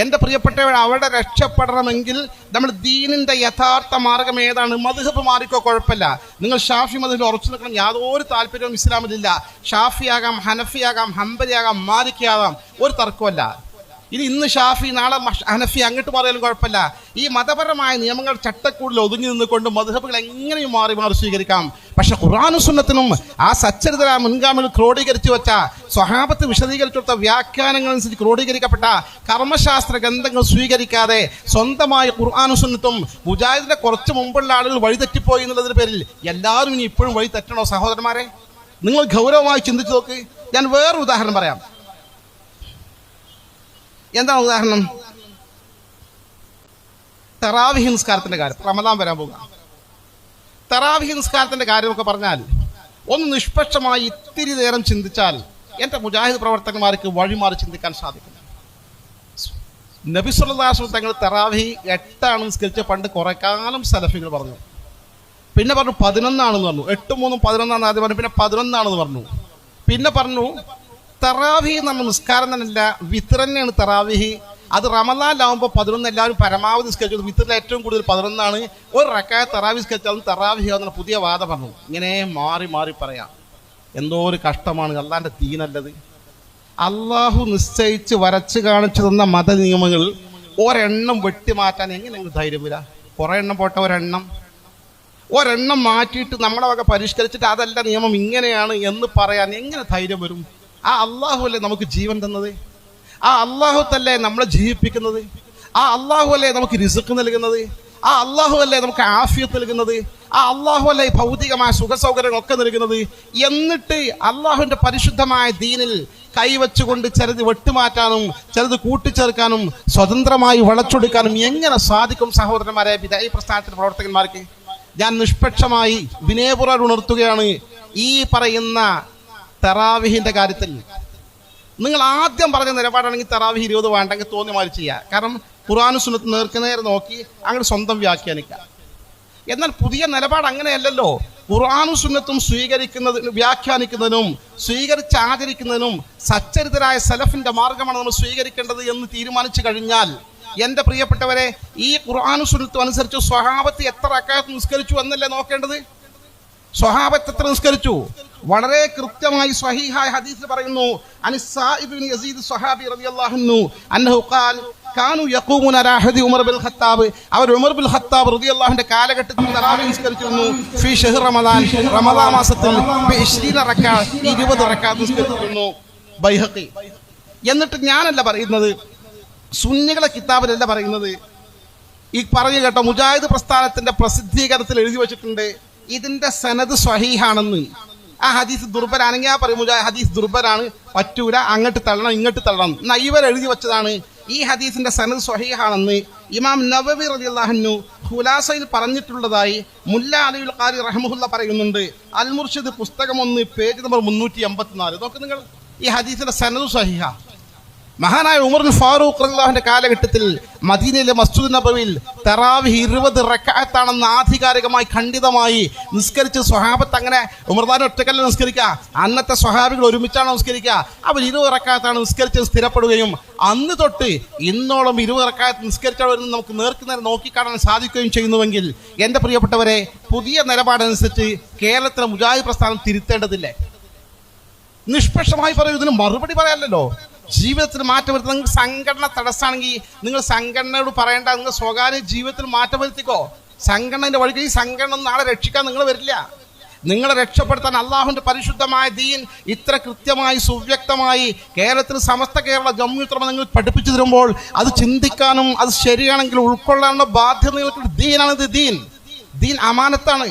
എൻ്റെ പ്രിയപ്പെട്ടവർ, അവിടെ രക്ഷപ്പെടണമെങ്കിൽ നമ്മൾ ദീനിന്റെ യഥാർത്ഥ മാർഗം ഏതാണ്? മദ്ഹബ് മാറിക്കോ, കുഴപ്പമില്ല. നിങ്ങൾ ഷാഫി മദ്ഹബിൽ ഉറച്ചു നിൽക്കണം, യാതൊരു താല്പര്യവും ഇസ്ലാമിലില്ല. ഷാഫിയാകാം, ഹനഫിയാകാം, ഹംബലിയാകാം, മാലിക്കിയാകാം, ഒരു തർക്കമല്ല. ഇന്ന് ഷാഫി, നാളെ ഹനഫി, അങ്ങോട്ട് മാറിയാലും കുഴപ്പമില്ല. ഈ മതപരമായ നിയമങ്ങൾ ചട്ടക്കൂടിൽ ഒതുങ്ങി നിന്നുകൊണ്ട് മദ്ഹബുകൾ എങ്ങനെയും മാറി മാറി സ്വീകരിക്കാം. പക്ഷെ ഖുർആനും സുന്നത്തിനും ആ സച്ചരിതരായ മുൻഗാമികൾ ക്രോഡീകരിച്ചു വെച്ച, സ്വഹാബത്ത് വിശദീകരിച്ചു കൊടുത്ത വ്യാഖ്യാനങ്ങൾ അനുസരിച്ച് ക്രോഡീകരിക്കപ്പെട്ട കർമ്മശാസ്ത്ര ഗ്രന്ഥങ്ങൾ സ്വീകരിക്കാതെ സ്വന്തമായി ഖുർആനും സുന്നത്തും മുജാഹിദിന്റെ കുറച്ച് മുമ്പുള്ള ആളുകൾ വഴിതെറ്റിപ്പോയി എന്നുള്ളതിന്റെ പേരിൽ എല്ലാവരും ഇനി ഇപ്പോഴും വഴി തെറ്റണോ? സഹോദരന്മാരെ, നിങ്ങൾ ഗൗരവമായി ചിന്തിച്ചു നോക്ക്. ഞാൻ വേറൊരു ഉദാഹരണം പറയാം. എന്താണ് ഉദാഹരണം? തറാവിഹ് നിസ്കാരത്തിന്റെ കാര്യം. റമദാൻ വരാൻ പോകുക. തറാവിഹ് നിസ്കാരത്തിന്റെ കാര്യമൊക്കെ പറഞ്ഞാൽ ഒന്ന് നിഷ്പക്ഷമായി ഇത്തിരി നേരം ചിന്തിച്ചാൽ എൻ്റെ മുജാഹിദ് പ്രവർത്തകന്മാർക്ക് വഴിമാറി ചിന്തിക്കാൻ സാധിക്കും. നബി സല്ലല്ലാഹു അലൈഹി വസല്ലം തങ്ങൾ തറാവിഹ് 8 നിസ്കരിച്ച പണ്ട് കുറെ കാലം സലഫികൾ പറഞ്ഞു. പിന്നെ പറഞ്ഞു 11 പറഞ്ഞു. 8, 3, 11 ആദ്യം പറഞ്ഞു, പിന്നെ 11 പറഞ്ഞു. പിന്നെ പറഞ്ഞു തറാവിഹ് നമ്മൾ നിസ്കാരം തന്നെയല്ല, വിത്ർ തന്നെയാണ് തറാവിഹ്. അത് റമദാനിലാവുമ്പോൾ 11 എല്ലാവരും പരമാവധി നിസ്കരിച്ചത്. വിത്റിൽ ഏറ്റവും കൂടുതൽ 11. ഒരു റക്അത്ത് തറാവിഹ് നിസ്കരിച്ചാലും തറാവിഹ് എന്നുള്ള പുതിയ വാദം പറഞ്ഞു. ഇങ്ങനെ മാറി മാറി പറയാം. എന്തോ ഒരു കഷ്ടമാണ്. അള്ളാൻ്റെ ദീനല്ലത്. അള്ളാഹു നിശ്ചയിച്ച് വരച്ച് കാണിച്ചു തന്ന മത നിയമങ്ങൾ ഒരെണ്ണം വെട്ടിമാറ്റാൻ എങ്ങനെ ധൈര്യം വരിക? കുറേ എണ്ണം പോട്ടെ, ഒരെണ്ണം മാറ്റിയിട്ട് നമ്മളെ വക പരിഷ്കരിച്ചിട്ട് അതല്ല നിയമം ഇങ്ങനെയാണ് എന്ന് പറയാൻ എങ്ങനെ ധൈര്യം വരും? ആ അള്ളാഹു അല്ലേ നമുക്ക് ജീവൻ തന്നത്? ആ അള്ളാഹു തല്ലേ നമ്മളെ ജീവിപ്പിക്കുന്നത്? ആ അള്ളാഹു അല്ലേ നമുക്ക് റിസ്ക് നൽകുന്നത്? ആ അള്ളാഹു അല്ലേ നമുക്ക് ആഫിയത്ത് നൽകുന്നത്? ആ അള്ളാഹു അല്ലേ ഭൗതികമായ സുഖ സൗകര്യങ്ങളൊക്കെ നൽകുന്നത്? എന്നിട്ട് അള്ളാഹുവിൻ്റെ പരിശുദ്ധമായ ദീനിൽ കൈവച്ചുകൊണ്ട് ചിലത് വെട്ടുമാറ്റാനും ചിലത് കൂട്ടിച്ചേർക്കാനും സ്വതന്ത്രമായി വളച്ചൊടുക്കാനും എങ്ങനെ സാധിക്കും സഹോദരന്മാരെ, ബിദഈ പ്രസ്ഥാനത്തിന്റെ പ്രവർത്തകന്മാർക്ക്? ഞാൻ നിഷ്പക്ഷമായി വിനയപൂർവ്വം ഉണർത്തുകയാണ്. ഈ പറയുന്ന തറാവിഹിന്റെ കാര്യത്തിൽ നിങ്ങൾ ആദ്യം പറഞ്ഞ നിലപാടാണെങ്കിൽ തറാവീഹ് 20 വേണ്ടെങ്കിൽ തോന്നിയ മാതിരി ചെയ്യുക. കാരണം ഖുർആനും സുന്നത്തും നേർക്കുനേരെ നോക്കി അങ്ങനെ സ്വന്തം വ്യാഖ്യാനിക്കുക. എന്നാൽ പുതിയ നിലപാട് അങ്ങനെയല്ലല്ലോ. ഖുർആനും സുന്നത്തും സ്വീകരിക്കുന്നതിനും വ്യാഖ്യാനിക്കുന്നതിനും സ്വീകരിച്ചാചരിക്കുന്നതിനും സച്ചരിതരായ സലഫിന്റെ മാർഗമാണ് നമ്മൾ സ്വീകരിക്കേണ്ടത് എന്ന് തീരുമാനിച്ചു കഴിഞ്ഞാൽ, എൻ്റെ പ്രിയപ്പെട്ടവരെ, ഈ ഖുർആനും സുന്നത്തും അനുസരിച്ച് സ്വഹാബത്ത് എത്ര റക്അത്ത് നിസ്കരിച്ചു എന്നല്ലേ നോക്കേണ്ടത്. സ്വഹാബത്ത് എത്ര നിസ്കരിച്ചു? വളരെ കൃത്യമായി സ്വഹീഹായ ഹദീസിൽ പറയുന്നു, അനിസ്സാഇബ് ഇബ്നു യസീദ് സ്വഹാബി റളിയല്ലാഹു അൻഹു അന്നഹു ഖാൽ കാനു യഖൂമുന അലാ ഹദി ഉമർ ബിൻ ഖത്താബ്, അവർ ഉമർ ബിൻ ഖത്താബ് റളിയല്ലാഹുവിന്റെ കാലഘട്ടത്തിൽ തറാവീഹ് നിസ്കരിച്ചിരുന്നു. ഫീ ഷഹ്ർ റമദാൻ, റമദാൻ മാസത്തിൽ 20 റക്അത്ത് 20 റക്അത്ത് നിസ്കരിച്ചിരുന്നു. ബൈഹഖി. എന്നിട്ട് ഞാനല്ല പറയുന്നത്, സുന്നികളെ കിതാബിലല്ല പറയുന്നത്, ഈ പറഞ്ഞു കേട്ടോ മുജാഹിദ് പ്രസ്ഥാനത്തിന്റെ പ്രസിദ്ധീകരണത്തിൽ എഴുതി വെച്ചിട്ടുണ്ട് ഇതിന്റെ സനദ് സ്വഹീഹാണെന്ന്. ആ ഹദീസ് ദുർബലാണെങ്കിൽ ആ പറയും ഹദീസ് ദുർബലാണ്, പറ്റൂല, അങ്ങോട്ട് തള്ളണം ഇങ്ങോട്ട് തള്ളണം. എന്നാൽ ഇവർ എഴുതി വെച്ചതാണ് ഈ ഹദീസിന്റെ സനദ് സ്വഹീഹാണെന്ന് ഇമാം നവവി റളിയല്ലാഹു അൻഹു ഖുലാസയിൽ പറഞ്ഞിട്ടുള്ളതായി മുല്ല അലിയുൽ ഖാരി റഹ്മഹുല്ല പറയുന്നുണ്ട്. അൽ മുർഷിദ് പുസ്തകം 1 പേജ് നമ്പർ 384. നോക്ക് നിങ്ങൾ, ഈ ഹദീസിന്റെ സനദ് സ്വഹീഹ. മഹാനായ ഉമർ ഫാറൂഖ് റളിയല്ലാഹുവിന്റെ കാലഘട്ടത്തിൽ മദീനയിലെ മസ്ജിദ് നബവിയിൽ തറാവീഹ് 20 റക്അത്താണെന്ന് ആധികാരികമായി ഖണ്ഡിതമായി നിസ്കരിച്ച് സ്വഹാബത്ത്. അങ്ങനെ ഉമർദാൻ ഒറ്റക്കല്ല നിസ്കരിക്കുക, അന്നത്തെ സ്വഹാബികൾ ഒരുമിച്ചാണ് നിസ്കരിക്കുക. അവർ 20 റക്അത്താണ് നിസ്കരിച്ച് സ്ഥിരപ്പെടുകയും അന്ന് തൊട്ട് ഇന്നോളം 20 റക്അത്ത് നിസ്കരിച്ചവരെന്ന് നമുക്ക് നേർക്കുനേരെ നോക്കിക്കാണാൻ സാധിക്കുകയും ചെയ്യുന്നുവെങ്കിൽ, എൻ്റെ പ്രിയപ്പെട്ടവരെ, പുതിയ നിലപാടനുസരിച്ച് കേരളത്തിലെ മുജാഹിദ് പ്രസ്ഥാനം തിരുത്തേണ്ടതില്ലേ? നിഷ്പക്ഷമായി പറയൂ, ഇതിന് മറുപടി പറയാമല്ലോ. ജീവിതത്തിൽ മാറ്റം വരുത്തുക. നിങ്ങൾ സംഘടന തടസ്സമാണെങ്കിൽ നിങ്ങൾ സംഘടനയോട് പറയേണ്ട, നിങ്ങൾ സ്വകാര്യ ജീവിതത്തിൽ മാറ്റം വരുത്തിക്കോ. സംഘടനയുടെ വഴിക്ക് ഈ സംഘടന നാളെ രക്ഷിക്കാൻ നിങ്ങൾ വരില്ല. നിങ്ങളെ രക്ഷപ്പെടുത്താൻ അള്ളാഹുവിന്റെ പരിശുദ്ധമായ ദീൻ ഇത്ര കൃത്യമായി സുവ്യക്തമായി കേരളത്തിൽ സമസ്ത കേരള ജംഇയ്യത്തുൽ നിങ്ങൾ പഠിപ്പിച്ചു തരുമ്പോൾ അത് ചിന്തിക്കാനും അത് ശരിയാണെങ്കിൽ ഉൾക്കൊള്ളാനുള്ള ബാധ്യത നിങ്ങൾക്ക് ദീനാണിത്. ദീൻ അമാനത്താണ്.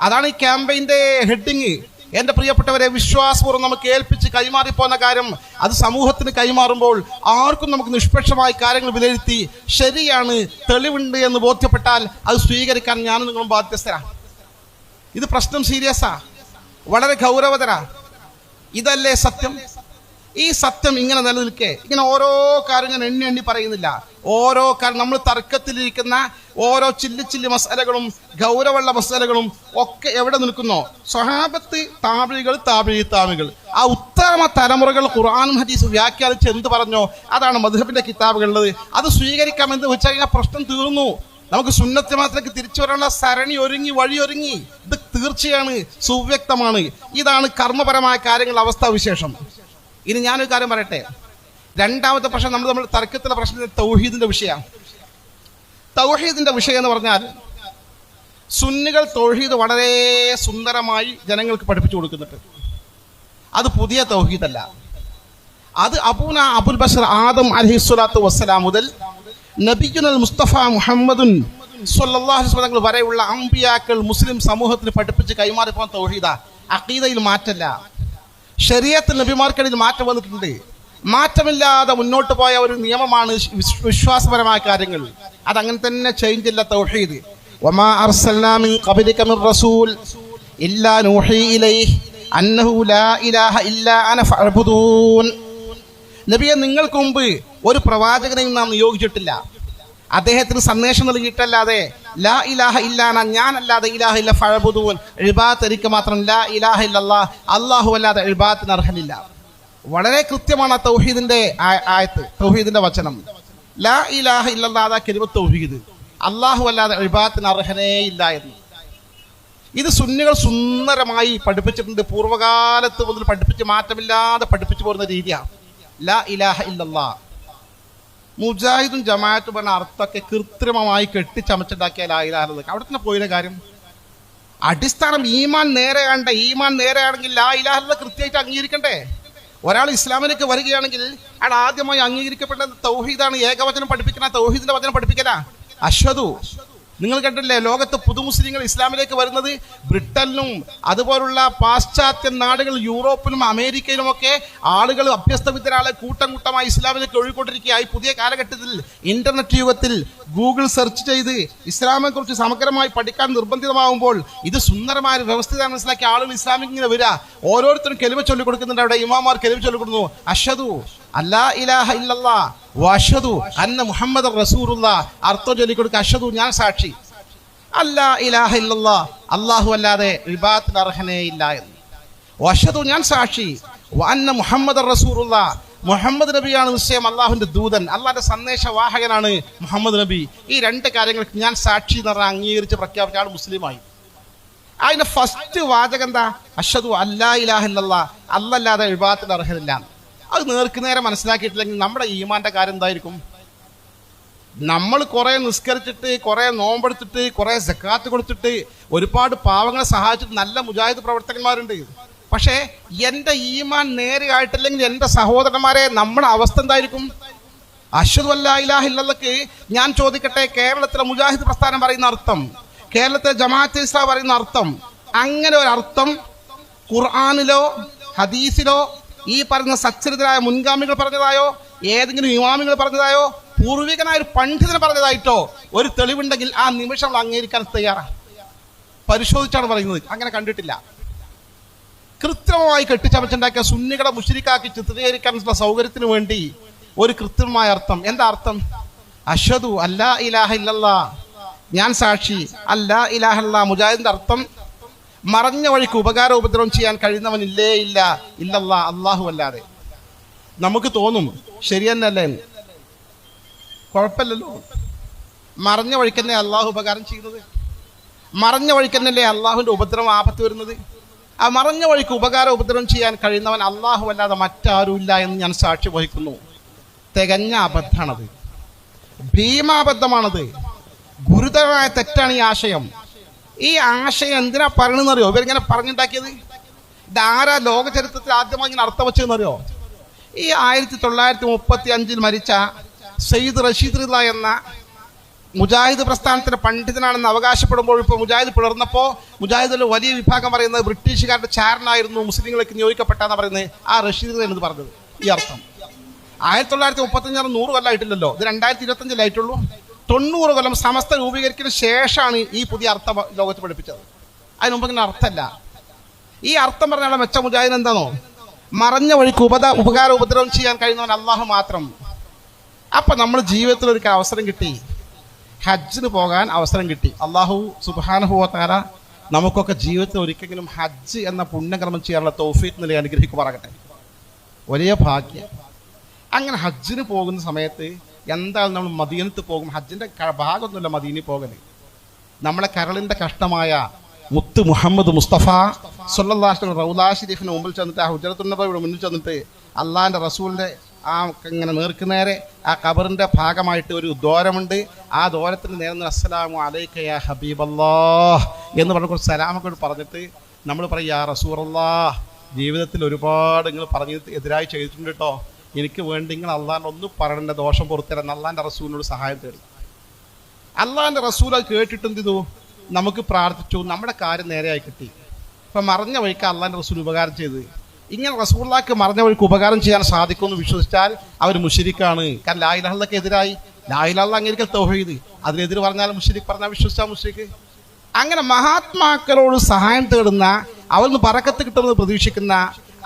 അതാണ് ഈ ക്യാമ്പയിന്റെ ഹെഡിങ്. എൻ്റെ പ്രിയപ്പെട്ടവരെ, വിശ്വാസപൂർവ്വം നമുക്ക് ഏൽപ്പിച്ച് കൈമാറിപ്പോകുന്ന കാര്യം അത് സമൂഹത്തിന് കൈമാറുമ്പോൾ ആർക്കും നമുക്ക് നിഷ്പക്ഷമായി കാര്യങ്ങൾ വിലയിരുത്തി ശരിയാണ്, തെളിവുണ്ട് എന്ന് ബോധ്യപ്പെട്ടാൽ അത് സ്വീകരിക്കാൻ ഞാനും നിങ്ങളും ബാധ്യസ്ഥരാണ്. ഇത് പ്രശ്നം സീരിയസാ, വളരെ ഗൗരവതരാ. ഇതല്ലേ സത്യം? ഈ സത്യം ഇങ്ങനെ നിലനിൽക്കെ ഇങ്ങനെ ഓരോ കാര്യം ഞാൻ എണ്ണി പറയുന്നില്ല. ഓരോ കാര്യം നമ്മൾ തർക്കത്തിലിരിക്കുന്ന ഓരോ ചില്ലി മസാലകളും ഗൗരവമുള്ള മസാലകളും ഒക്കെ എവിടെ നിൽക്കുന്നോ? സ്വഹാബത്ത്, താബിഈകൾ, ആ ഉത്തമ തലമുറകൾ ഖുർആനും ഹദീസും വ്യാഖ്യാനിച്ച് എന്ത് പറഞ്ഞോ അതാണ് മദ്ഹബിന്റെ കിതാബുകളുള്ളത്. അത് സ്വീകരിക്കാമെന്ന് വെച്ചാൽ കഴിഞ്ഞാൽ പ്രശ്നം തീർന്നു. നമുക്ക് സുന്നത്ത് ജമാഅത്തിലേക്ക് തിരിച്ചു വരാനുള്ള സരണി ഒരുങ്ങി, വഴിയൊരുങ്ങി. ഇത് തീർച്ചയാണ്, സുവ്യക്തമാണ്. ഇതാണ് കർമ്മപരമായ കാര്യങ്ങളുടെ അവസ്ഥാവിശേഷം. ഇനി ഞാനൊരു കാര്യം പറയട്ടെ. രണ്ടാമത്തെ പ്രശ്നം നമ്മൾ തർക്കത്തിലെ പ്രശ്നം തൗഹീദിന്റെ വിഷയമാണ്. തൗഹീദിന്റെ വിഷയം എന്ന് പറഞ്ഞാൽ, സുന്നികൾ തൗഹീദ് വളരെ സുന്ദരമായി ജനങ്ങൾക്ക് പഠിപ്പിച്ചു കൊടുക്കുന്നുണ്ട്. അത് പുതിയ തൗഹീദല്ല. അത് അബൂന അബുൽ ബഷർ ആദം അലൈഹിസ്സലാത്തു വസ്സലാം മുതൽ നബിയുൽ മുസ്തഫ മുഹമ്മദുൻ സ്വല്ലല്ലാഹു അലൈഹി വസല്ലം വരെയുള്ള അമ്പിയാക്കൾ മുസ്ലിം സമൂഹത്തിന് പഠിപ്പിച്ച് കൈമാറിപ്പോന്ന തൗഹീദാ. അഖീദയിൽ മാറ്റല്ല. ശരീഅത്തിൽ നബിമാർക്കിടയിൽ മാറ്റം വന്നിട്ടുണ്ട്. മാറ്റമില്ലാതെ മുന്നോട്ട് പോയ ഒരു നിയമമാണ് വിശ്വാസപരമായ കാര്യങ്ങൾ. അതങ്ങനെ തന്നെ ചേഞ്ച് ഇല്ല തൗഹീദ്. വമാ അർസൽനാ മിൻ ഖബ്ലിക മിർ റസൂൽ ഇല്ലാ നൂഹി ഇലൈഹി അന്നഹു ലാ ഇലാഹ ഇല്ലാ അന ഫഅബ്ദൂൻ. നബിയെ, നിങ്ങൾക്ക് മുമ്പ് ഒരു പ്രവാചകനെയും നാം നിയോഗിച്ചിട്ടില്ല. അദ്ദേഹത്തിന് സന്ദേശം നൽകിയിട്ടല്ലാതെ ലാ ഇലാഹ ഇല്ലാന, ഞാനല്ലാതെ ഇലാഹ ഇല്ല, ഫഅബ്ദൂൻ, ഇബാദത്ത് എനിക്ക് മാത്രം, ലാ ഇലാഹ ഇല്ലല്ലാഹ്, അല്ലാഹു അല്ലാതെ ഇബാദത്തിന് അർഹനില്ല. വളരെ കൃത്യമാണ് തൗഹീദിന്റെ ആയത്ത്, തൗഹീദിന്റെ വചനം. ലാ ഇലാഹ ഇല്ലല്ലാഹ്, അതാ കലിമത്ത് തൗഹീദ്. അല്ലാഹു അല്ലാതെ ഇബാദത്തിന് അർഹനേ ഇല്ല എന്ന്. ഇത് സുന്നികൾ സുന്ദരമായി പഠിപ്പിച്ചിട്ടുണ്ട്. പൂർവ്വകാലത്ത് മുതൽ പഠിപ്പിച്ച് മാറ്റമില്ലാതെ പഠിപ്പിച്ചു പോരുന്ന രീതിയാണ് ലാ ഇലാഹ ഇല്ലല്ലാഹ്. മുജാഹിദും ജമാഅത്തും പറഞ്ഞ അർത്ഥമൊക്കെ കൃത്രിമമായി കെട്ടിച്ചമച്ചുണ്ടാക്കിയ ലാ ഇലാഹ ഇല്ലല്ലാഹ്. അവിടെ തന്നെ പോയില്ല കാര്യം. അടിസ്ഥാനം ഈമാൻ നേരെയാണ്ട. ഈമാൻ നേരെയാണെങ്കിൽ ലാ ഇലാഹ ഇല്ലല്ലാഹ് കൃത്യമായിട്ട് അംഗീകരിക്കണ്ടേ? ഒരാൾ ഇസ്ലാമിലേക്ക് വരികയാണെങ്കിൽ അയാൾ ആദ്യമായി അംഗീകരിക്കപ്പെട്ട തൗഹീദാണ്. ഏകവചനം പഠിപ്പിക്കണ, തൗഹീദിന്റെ വചനം പഠിപ്പിക്കല. അശ്ഹദു നിങ്ങൾ കണ്ടില്ലേ ലോകത്ത് പുതുമുസ്ലിങ്ങൾ ഇസ്ലാമിലേക്ക് വരുന്നത്? ബ്രിട്ടനിലും അതുപോലുള്ള പാശ്ചാത്യ നാടുകൾ, യൂറോപ്പിലും അമേരിക്കയിലുമൊക്കെ ആളുകൾ അഭ്യസ്തവിദ്യരാളെ കൂട്ടം കൂട്ടമായി ഇസ്ലാമിലേക്ക് ഒഴുകിക്കൊണ്ടിരിക്കുക. ഈ പുതിയ കാലഘട്ടത്തിൽ ഇന്റർനെറ്റ് യുഗത്തിൽ ഗൂഗിൾ സെർച്ച് ചെയ്ത് ഇസ്ലാമിനെ കുറിച്ച് സമഗ്രമായി പഠിക്കാൻ നിർബന്ധിതമാകുമ്പോൾ ഇത് സുന്ദരമായ വ്യവസ്ഥിത മനസ്സിലാക്കിയ ആളുകൾ ഇസ്ലാമിക്ക് ഇങ്ങനെ വരിക. ഓരോരുത്തരും കെലിമ ചൊല്ലിക്കൊടുക്കുന്നുണ്ട്. അവിടെ ഇമാമാർ കെലിമ ചൊല്ലിക്കൊടുക്കുന്നു. അഷ്ഹദു അല്ലാ ഇലാഹ ഇല്ലല്ലാഹ് വഅഷ്ഹദു അന്ന മുഹമ്മദർ റസൂലുള്ളാഹ്. അർത്ഥം ചൊല്ലിക്കൊടുക്കുക. അഷ്ഹദു ഞാൻ സാക്ഷി, അല്ലാ ഇലാഹ ഇല്ലല്ലാഹ് അല്ലാഹു അല്ലാതെ ഇബാദത്തിന് അർഹനേ ഇല്ല എന്ന്. വഅഷ്ഹദു ഞാൻ സാക്ഷി, വഅന്ന മുഹമ്മദർ റസൂലുള്ളാഹ് മുഹമ്മദ് നബിയാണ് നിശ്ചയം അള്ളാഹുവിന്റെ ദൂതൻ, അള്ളാഹിന്റെ സന്ദേശവാഹകനാണ് മുഹമ്മദ് നബി. ഈ രണ്ട് കാര്യങ്ങൾക്ക് ഞാൻ സാക്ഷി എന്ന് പറഞ്ഞാൽ അംഗീകരിച്ച് പ്രഖ്യാപിച്ച ആൾ മുസ്ലിമായി. അതിന്റെ ഫസ്റ്റ് വാചകം എന്താ? അഷ്ഹദു അല്ലാ ഇലാഹ ഇല്ലല്ലാഹ് അല്ലാതെ ഇബാദത്തിന് അർഹനില്ല. അത് നേർക്കുനേരെ മനസ്സിലാക്കിയിട്ടില്ലെങ്കിൽ നമ്മുടെ ഈമാന്റെ കാര്യം എന്തായിരിക്കും? നമ്മൾ കുറെ നിസ്കരിച്ചിട്ട്, കുറെ നോമ്പെടുത്തിട്ട്, കുറെ സക്കാത്ത് കൊടുത്തിട്ട്, ഒരുപാട് പാവങ്ങളെ സഹായിച്ചിട്ട് നല്ല മുജാഹിദ് പ്രവർത്തകന്മാരുണ്ട്. പക്ഷേ എൻ്റെ ഈമാൻ നേരെയായിട്ടില്ലെങ്കിൽ എൻ്റെ സഹോദരന്മാരെ നമ്മുടെ അവസ്ഥ എന്തായിരിക്കും? അഷ്ഹദു അല്ലാ ഇലാഹ ഇല്ലല്ലാഹ്ക്ക് ഞാൻ ചോദിക്കട്ടെ, കേരളത്തിലെ മുജാഹിദ് പ്രസ്ഥാനം പറയുന്ന അർത്ഥം, കേരളത്തിലെ ജമാഅത്തെ ഇസ്ലാം പറയുന്ന അർത്ഥം, അങ്ങനെ ഒരു അർത്ഥം ഖുർആനിലോ ഹദീസിലോ ഈ പറയുന്ന സച്ചരിതരായ മുൻഗാമികൾ പറഞ്ഞതായോ ഏതെങ്കിലും ഇമാമികൾ പറഞ്ഞതായോ പൂർവികനായ ഒരു പണ്ഡിതനെ പറഞ്ഞതായിട്ടോ ഒരു തെളിവുണ്ടെങ്കിൽ ആ നിമിഷം അംഗീകരിക്കാൻ തയ്യാറാണ്. പരിശോധിച്ചാണ് പറയുന്നത്. അങ്ങനെ കണ്ടിട്ടില്ല. കൃത്രിമമായി കെട്ടിച്ചമച്ചുണ്ടാക്കിയ സുന്നികളെ മുശ്രിക്കാക്കി ചിത്രീകരിക്കാനുള്ള സൗകര്യത്തിന് വേണ്ടി ഒരു കൃത്രിമമായ അർത്ഥം. എന്താ അർത്ഥം? അഷ്ഹദു അല്ലാ ഇലാഹ ഇല്ലല്ലാഹ് ഞാൻ സാക്ഷി, അല്ലാ ഇലാഹ ഇല്ലല്ലാഹ് മുജാഹിദിന്റെ അർത്ഥം മറഞ്ഞ വഴിക്ക് ഉപകാര ഉപദ്രവം ചെയ്യാൻ കഴിയുന്നവൻ ഇല്ലേ ഇല്ല ഇല്ലല്ലാഹ് അല്ലാഹു അല്ലാതെ. നമുക്ക് തോന്നും ശരി തന്നെയല്ലേ, കുഴപ്പമില്ലല്ലോ, മറഞ്ഞ വഴിക്ക് തന്നെ അള്ളാഹു ഉപകാരം ചെയ്യുന്നത്, മറഞ്ഞ വഴിക്ക് തന്നെയല്ലേ അള്ളാഹുവിന്റെ ഉപദ്രവം ആപത്ത് വരുന്നത്. ആ മറഞ്ഞ വഴിക്ക് ഉപകാര ഉപദ്രവം ചെയ്യാൻ കഴിയുന്നവൻ അള്ളാഹു അല്ലാതെ മറ്റാരുമില്ല എന്ന് ഞാൻ സാക്ഷി വഹിക്കുന്നു. തികഞ്ഞ അബദ്ധമാണത്, ഭീമാബദ്ധമാണത്, ഗുരുതരമായ തെറ്റാണ് ഈ ആശയം. ഈ ആശയം എന്തിനാ പറയണെന്നറിയോ? ഇവരിങ്ങനെ പറഞ്ഞുണ്ടാക്കിയത്. ഇതാരാ ലോക ചരിത്രത്തിൽ ആദ്യമായി ഇങ്ങനെ അർത്ഥം വെച്ചതെന്നറിയോ? ഈ 1935 മരിച്ച സയ്യിദ് റഷീദ് റിള എന്ന മുജാഹിദ് പ്രസ്ഥാനത്തിന്റെ പണ്ഡിതനാണെന്ന് അവകാശപ്പെടുമ്പോൾ ഇപ്പോൾ മുജാഹിദ് പിളർന്നപ്പോൾ മുജാഹിദിലെ വലിയ വിഭാഗം പറയുന്നത് ബ്രിട്ടീഷുകാരുടെ ചാരനായിരുന്നു, മുസ്ലിങ്ങൾക്ക് നിയോഗിക്കപ്പെട്ടാന്ന് പറയുന്നത് ആ റഷീദ് റിള എന്ന് പറഞ്ഞത്. ഈ അർത്ഥം 1935 100 കൊല്ലമായിട്ടില്ലല്ലോ, ഇത് 2025 90 കൊല്ലം സമസ്ത രൂപീകരിക്കുന്ന ശേഷമാണ് ഈ പുതിയ അർത്ഥം ലോകത്ത് പഠിപ്പിച്ചത്. അതിന് മുമ്പ് ഇങ്ങനെ അർത്ഥമല്ല. ഈ അർത്ഥം പറഞ്ഞാൽ മെച്ച മുജാഹിദ് എന്താണോ? മറഞ്ഞ വഴിക്ക് ഉപകാര ഉപദ്രവം ചെയ്യാൻ കഴിയുന്നവൻ അള്ളാഹു മാത്രം. അപ്പൊ നമ്മൾ ജീവിതത്തിൽ ഒരു അവസരം കിട്ടി, ഹജ്ജിന് പോകാൻ അവസരം കിട്ടി. അള്ളാഹു സുബ്ഹാനഹു വ തആല നമുക്കൊക്കെ ജീവിതത്തിൽ ഒരിക്കലും ഹജ്ജ് എന്ന പുണ്യകർമ്മം ചെയ്യാനുള്ള തൗഫീഖ് നില അനുഗ്രഹിക്കുമാറാകട്ടെ. വലിയ ഭാഗ്യം. അങ്ങനെ ഹജ്ജിന് പോകുന്ന സമയത്ത് എന്തായാലും നമ്മൾ മദീനത്ത് പോകും. ഹജ്ജിന്റെ ഭാഗമൊന്നുമില്ല മദീനയിൽ പോകല്. നമ്മളെ കരളിന്റെ കഷ്ടമായ മുത്ത് മുഹമ്മദ് മുസ്തഫ സല്ലല്ലാഹു അലൈഹി വസല്ലം റൗളാ ശരീഫിന് മുമ്പിൽ ചെന്നിട്ട് ആ ഹുജറത്തുൻ നബവിയുടെ മുന്നിൽ ചെന്നിട്ട് അള്ളാഹിന്റെ റസൂലിന്റെ ആ ഇങ്ങനെ നേർക്കുനേരെ ആ ഖബറിന്റെ ഭാഗമായിട്ട് ഒരു ദ്വാരമുണ്ട്. ആ ദ്വാരത്തിന് നേരെ അസ്സലാമു അലൈക യാ ഹബീബല്ലാഹ് എന്ന് പറഞ്ഞ കുറച്ച് സലാമൊക്കെ പറഞ്ഞിട്ട് നമ്മൾ പറയും യാ റസൂലല്ലാഹ്, ജീവിതത്തിൽ ഒരുപാട് നിങ്ങൾ പറഞ്ഞ് എതിരായി ചെയ്തിട്ടുണ്ട് കേട്ടോ, എനിക്ക് വേണ്ടി നിങ്ങൾ അള്ളാഹിൻ്റെ ഒന്ന് പറയേണ്ട ദോഷം പുറത്തരാൻ അള്ളാഹിൻ്റെ റസൂലിനോട് സഹായം തേടി. അള്ളാഹിൻ്റെ റസൂൽ അത് കേട്ടിട്ട് എന്ത് ചെയ്തു? നമുക്ക് പ്രാർത്ഥിച്ചു, നമ്മുടെ കാര്യം നേരെയായി കിട്ടി. ഇപ്പം മറഞ്ഞ വഴിക്ക് അള്ളാഹിൻ്റെ റസൂൽ ഉപകാരം ചെയ്ത്. ഇങ്ങനെ റസൂലുള്ളാഹിക്ക് മറഞ്ഞ വഴിക്ക് ഉപകാരം ചെയ്യാൻ സാധിക്കുമെന്ന് വിശ്വസിച്ചാൽ അവർ മുശ്രിക്കാണ്. കാരണം ലാ ഇലാഹ ഇല്ലല്ലാഹ്ക്ക് എതിരായി, ലാ ഇലാഹ ഇല്ലല്ലാഹ് അംഗീകരിക്കൽ തൗഹീദ്, അതിനെതിരെ പറഞ്ഞാൽ മുശ്രിക്, പറഞ്ഞാൽ വിശ്വസിച്ചാൽ മുശ്രിക്. അങ്ങനെ മഹാത്മാക്കളോട് സഹായം തേടുന്ന, അവരിന്ന് ബറക്കത്ത് കിട്ടുമെന്ന് പ്രതീക്ഷിക്കുന്ന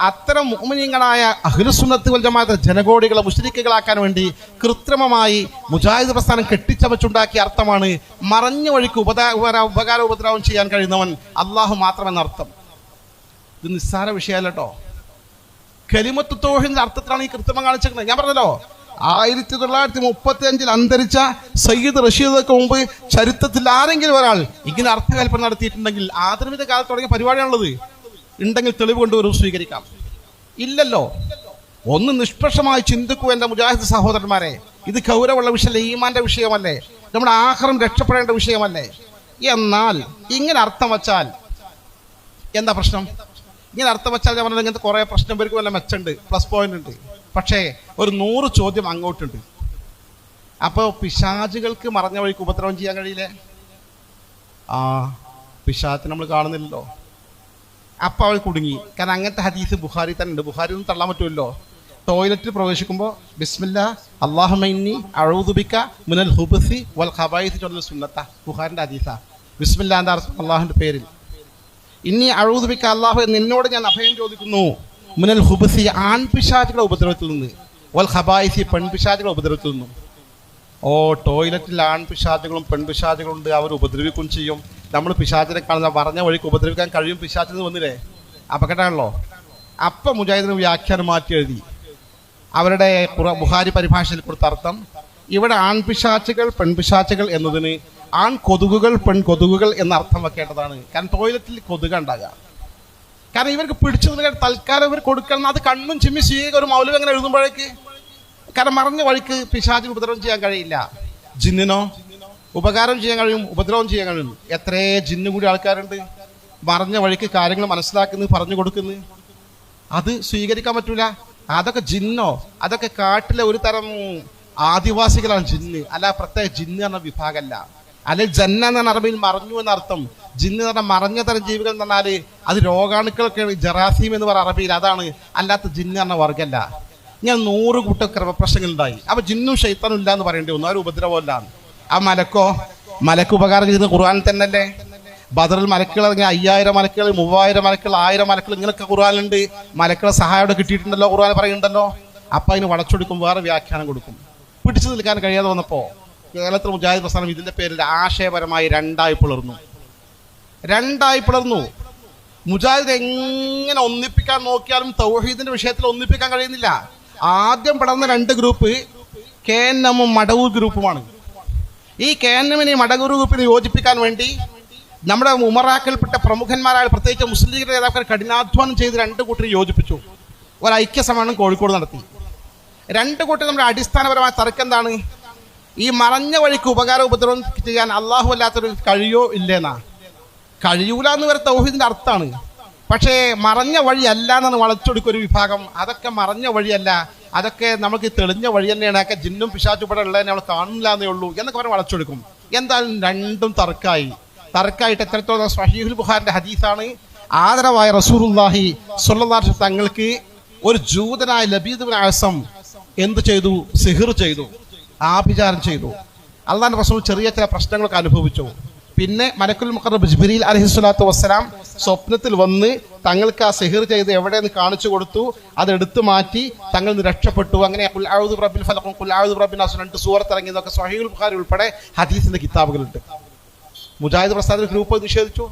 അത്തരം മുഅ്മിനീങ്ങളായ അഹ്ലുസുന്നത്ത് വൽ ജമാഅത്ത് ജനകോടികളെ മുശ്രിക്കുകളാക്കാൻ വേണ്ടി കൃത്രിമമായി മുജാഹിദ് പ്രസ്ഥാനം കെട്ടിച്ചമച്ചുണ്ടാക്കിയ അർത്ഥമാണ് മറഞ്ഞ വഴിക്ക് ഉപകാര ഉപദ്രവം ചെയ്യാൻ കഴിയുന്നവൻ അള്ളാഹു മാത്രമെന്ന അർത്ഥം. ഇത് നിസ്സാര വിഷയമല്ല കേട്ടോ. കലിമത്ത് തൗഹീദിന്റെ അർത്ഥത്തിലാണ് ഈ കൃത്രിമം കാണിച്ചിരിക്കുന്നത്. ഞാൻ പറഞ്ഞല്ലോ 1935 അന്തരിച്ച സയ്യിദ് റഷീദൊക്കെ മുമ്പ് ചരിത്രത്തിൽ ആരെങ്കിലും ഒരാൾ ഇങ്ങനെ അർത്ഥകൽപ്പന നടത്തിയിട്ടുണ്ടെങ്കിൽ ആധുനിക കാലത്ത് തുടങ്ങിയ പരിപാടിയാണുള്ളത്. ഉണ്ടെങ്കിൽ തെളിവ് കൊണ്ടുവരും, സ്വീകരിക്കാം. ഇല്ലല്ലോ. ഒന്ന് നിഷ്പക്ഷമായി ചിന്തിക്കൂ എൻ്റെ മുജാഹിദ് സഹോദരന്മാരെ. ഇത് ഗൗരവമുള്ള വിഷയമല്ലേ, ഈമാന്റെ വിഷയമല്ലേ, നമ്മുടെ ആഖിറം രക്ഷപ്പെടേണ്ട വിഷയമല്ലേ. എന്നാൽ ഇങ്ങനെ അർത്ഥം വച്ചാൽ എന്താ പ്രശ്നം? ഇങ്ങനെ അർത്ഥം വച്ചാൽ ഞാൻ പറഞ്ഞത് ഇങ്ങനത്തെ കുറേ പ്രശ്നം പേർക്ക് വല്ല മെച്ചുണ്ട്, പ്ലസ് പോയിന്റ് ഉണ്ട്. പക്ഷേ ഒരു 100 ചോദ്യം അങ്ങോട്ടുണ്ട്. അപ്പോൾ പിശാചുകൾക്ക് മറഞ്ഞ വഴിക്ക് ഉപദ്രവം ചെയ്യാൻ കഴിയില്ലേ? ആ പിശാചിനെ നമ്മൾ കാണുന്നില്ലല്ലോ. അപ്പം അവൾ കുടുങ്ങി. കാരണം അങ്ങനത്തെ ഹദീസ് ബുഖാരി തന്നെ ഉണ്ട്. ബുഖാരി ഒന്നും തള്ളാൻ പറ്റുമല്ലോ. ടോയ്ലറ്റിൽ പ്രവേശിക്കുമ്പോൾ ബിസ്മില്ലാ അല്ലാഹുമ്മ ഇന്നി അഊദു ബിക മിനൽ ഖുബുസി വൽ ഖബായിസ് ചൊല്ലുന്ന സുന്നത്ത. ബുഖാരിൻ്റെ ഹദീസാ. ബിസ്മില്ലാ എന്താ അർത്ഥം? അള്ളാഹുവിൻ്റെ പേരിൽ. ഇന്നി അഊദു ബിക അല്ലാഹു, നിന്നോട് ഞാൻ അഭയം ചോദിക്കുന്നു, മിനൽ ഖുബുസി ആൺപിശാചുകളുടെ ഉപദ്രവത്തിൽ നിന്ന്, വൽ ഖബായിസി പെൺപിശാചുകളുടെ ഉപദ്രവത്തിൽ നിന്നും. ഓ, ടോയ്ലറ്റിൽ ആൺപിശാചുകളും പെൺപിശാചുകളും ഉണ്ട്, അവർ ഉപദ്രവിക്കും ചെയ്യും. നമ്മൾ പിശാചിനെ കാണുന്ന പറഞ്ഞ വഴിക്ക് ഉപദ്രവിക്കാൻ കഴിയും. പിശാചിന് വന്നില്ലേ, അപകടമാണല്ലോ. അപ്പം മുജാഹിദിന് വ്യാഖ്യാനം മാറ്റി എഴുതി. അവരുടെ ബുഖാരി പരിഭാഷയിൽ കൊടുത്ത അർത്ഥം, ഇവിടെ ആൺപിശാച്ചുകൾ പെൺപിശാച്ചുകൾ എന്നതിന് ആൺ കൊതുകുകൾ പെൺ കൊതുകുകൾ എന്ന അർത്ഥം വെക്കേണ്ടതാണ്. കാരണം ടോയ്ലറ്റിൽ കൊതുക ഉണ്ടാകുക. കാരണം ഇവർക്ക് പിടിച്ചു നിൽക്കാൻ തൽക്കാലം ഇവർ കൊടുക്കണം. അത് കണ്ണും ചിമ്മി ചെയ്യുക ഒരു മൗലവി അങ്ങനെ എഴുതുമ്പോഴേക്ക്. കാരണം മറഞ്ഞ വഴിക്ക് പിശാചിന് ഉപദ്രവം ചെയ്യാൻ കഴിയില്ല. ജിന്നിനോ ഉപകാരം ചെയ്യാൻ കഴിയും, ഉപദ്രവം ചെയ്യാൻ കഴിയും. എത്രയേ ജിന്നു കൂടി ആൾക്കാരുണ്ട് മറഞ്ഞ വഴിക്ക് കാര്യങ്ങൾ മനസ്സിലാക്കുന്നു, പറഞ്ഞു കൊടുക്കുന്നു. അത് സ്വീകരിക്കാൻ പറ്റൂല. അതൊക്കെ ജിന്നോ, അതൊക്കെ കാട്ടിലെ ഒരു തരം ആദിവാസികളാണ് ജിന്ന്. അല്ല പ്രത്യേക ജിന്ന് എന്ന വിഭാഗമല്ല. അല്ലെങ്കിൽ ജന്ന എന്ന അറബിയിൽ മറഞ്ഞു എന്നർത്ഥം. ജിന്ന് എന്ന് പറഞ്ഞാൽ മറഞ്ഞ തരം ജീവികൾ എന്ന് പറഞ്ഞാൽ അത് രോഗാണുക്കളൊക്കെ, ജറാസീം എന്ന് പറയുന്ന അറബിയിൽ അതാണ്. അല്ലാത്ത ജിന്ന് എന്ന വർഗ്ഗമല്ല. ഞാൻ 100 കൂട്ടം ക്രമപ്രശ്നങ്ങളുണ്ടായി. അപ്പൊ ജിന്നും ശൈത്താനും ഇല്ല എന്ന് പറയേണ്ടി വന്നു. ആരും ഉപദ്രവമല്ല. ആ മലക്ക് ഉപകാരം ചെയ്യുന്ന ഖുർആനിൽ തന്നെയല്ലേ. ബദറിൽ മലക്കുകൾ 5000 മലക്കുകൾ, 3000 മലക്കുകൾ, 1000 മലക്കുകൾ, ഇങ്ങനെയൊക്കെ ഖുർആനിലുണ്ട്. മലക്കുകളെ സഹായം കിട്ടിയിട്ടുണ്ടല്ലോ, ഖുർആൻ പറയുന്നുണ്ടല്ലോ. അപ്പൊ അതിന് വളച്ചൊടുക്കും, വേറെ വ്യാഖ്യാനം കൊടുക്കും. പിടിച്ചു നിൽക്കാൻ കഴിയാതെ വന്നപ്പോൾ കേരളത്തിൽ മുജാഹിദ് പ്രസ്ഥാനം ഇതിന്റെ പേരിൽ ആശയപരമായി രണ്ടായി പിളർന്നു. മുജാഹിദ് എങ്ങനെ ഒന്നിപ്പിക്കാൻ നോക്കിയാലും തൗഹീദിന്റെ വിഷയത്തിൽ ഒന്നിപ്പിക്കാൻ കഴിയുന്നില്ല. ആദ്യം പിളർന്ന 2 ഗ്രൂപ്പ് KNM മടവൂർ ഗ്രൂപ്പുമാണ്. ഈ KNM മടവൂർ ഗ്രൂപ്പിനെ യോജിപ്പിക്കാൻ വേണ്ടി നമ്മുടെ ഉമറാക്കൽപ്പെട്ട പ്രമുഖന്മാരായ പ്രത്യേകിച്ച് മുസ്ലിം ലീഗ് നേതാക്കൾ കഠിനാധ്വാനം ചെയ്ത് 2 കൂട്ടരെ യോജിപ്പിച്ചു. ഒരു ഐക്യ സമ്മേളനം കോഴിക്കോട് നടത്തി. 2 കൂട്ടർ നമ്മുടെ അടിസ്ഥാനപരമായ തർക്കം എന്താണ്? ഈ മറഞ്ഞ വഴിക്ക് ഉപകാര ഉപദ്രവം ചെയ്യാൻ അള്ളാഹു അല്ലാത്തൊരു കഴിയോ ഇല്ലേന്നാ. കഴിയൂല എന്ന് വരെ തൗഹീദിന്റെ അർത്ഥമാണ്. പക്ഷേ മറഞ്ഞ വഴി അല്ല എന്നാണ് വളച്ചൊടുക്കൊരു വിഭാഗം. അതൊക്കെ മറഞ്ഞ വഴിയല്ല, അതൊക്കെ നമുക്ക് തെളിഞ്ഞ വഴി തന്നെയാണ്. അതൊക്കെ ജിന്നും പിശാചും ഇവിടെ ഉള്ളതിനെ നമ്മൾ കാണില്ല എന്നേ ഉള്ളൂ എന്നൊക്കെ പറഞ്ഞ് വളച്ചൊടുക്കും. എന്തായാലും രണ്ടും തർക്കായിട്ട് എത്രത്തോളം സ്വഹീഹുൽ ബുഖാരിന്റെ ഹദീസാണ്. ആദരവായ റസൂലുള്ളാഹി സ്വല്ലല്ലാഹു അലൈഹി വസല്ലം തങ്ങൾക്ക് ഒരു ജൂതനായ ലബീദ് ഇബ്നു അഅസം എന്ത് ചെയ്തു? സിഹിർ ചെയ്തു, ആഭിചാരം ചെയ്തു. അള്ളാഹുവിന്റെ റസൂൽ ചെറിയ ചില പ്രശ്നങ്ങളൊക്കെ അനുഭവിച്ചു. പിന്നെ മലക്കുൽ മുഖറബ് ജിബ്രീൽ അലൈഹിസ്സലാത്തു വസ്സലാം സ്വപ്നത്തിൽ വന്ന് തങ്ങൾക്ക് ആ സിഹിർ ചെയ്ത് എവിടെയെന്ന് കാണിച്ചു കൊടുത്തു. അതെടുത്തു മാറ്റി തങ്ങൾ രക്ഷപ്പെട്ടു. അങ്ങനെ ഖുൽ അഊദു ബിറബ്ബിൽ ഫലഖ്, ഖുൽ അഊദു ബിറബ്ബിൻ നാസ് 2 സൂറത്ത് ഇറങ്ങിയതൊക്കെ സ്വഹീഹുൽ ബുഖാരി ഉൾപ്പെടെ ഹദീസിന്റെ കിതാബുകളുണ്ട്. മുജാഹിദ് പ്രസ്ഥാന ഗ്രൂപ്പ് നിഷേധിച്ചു.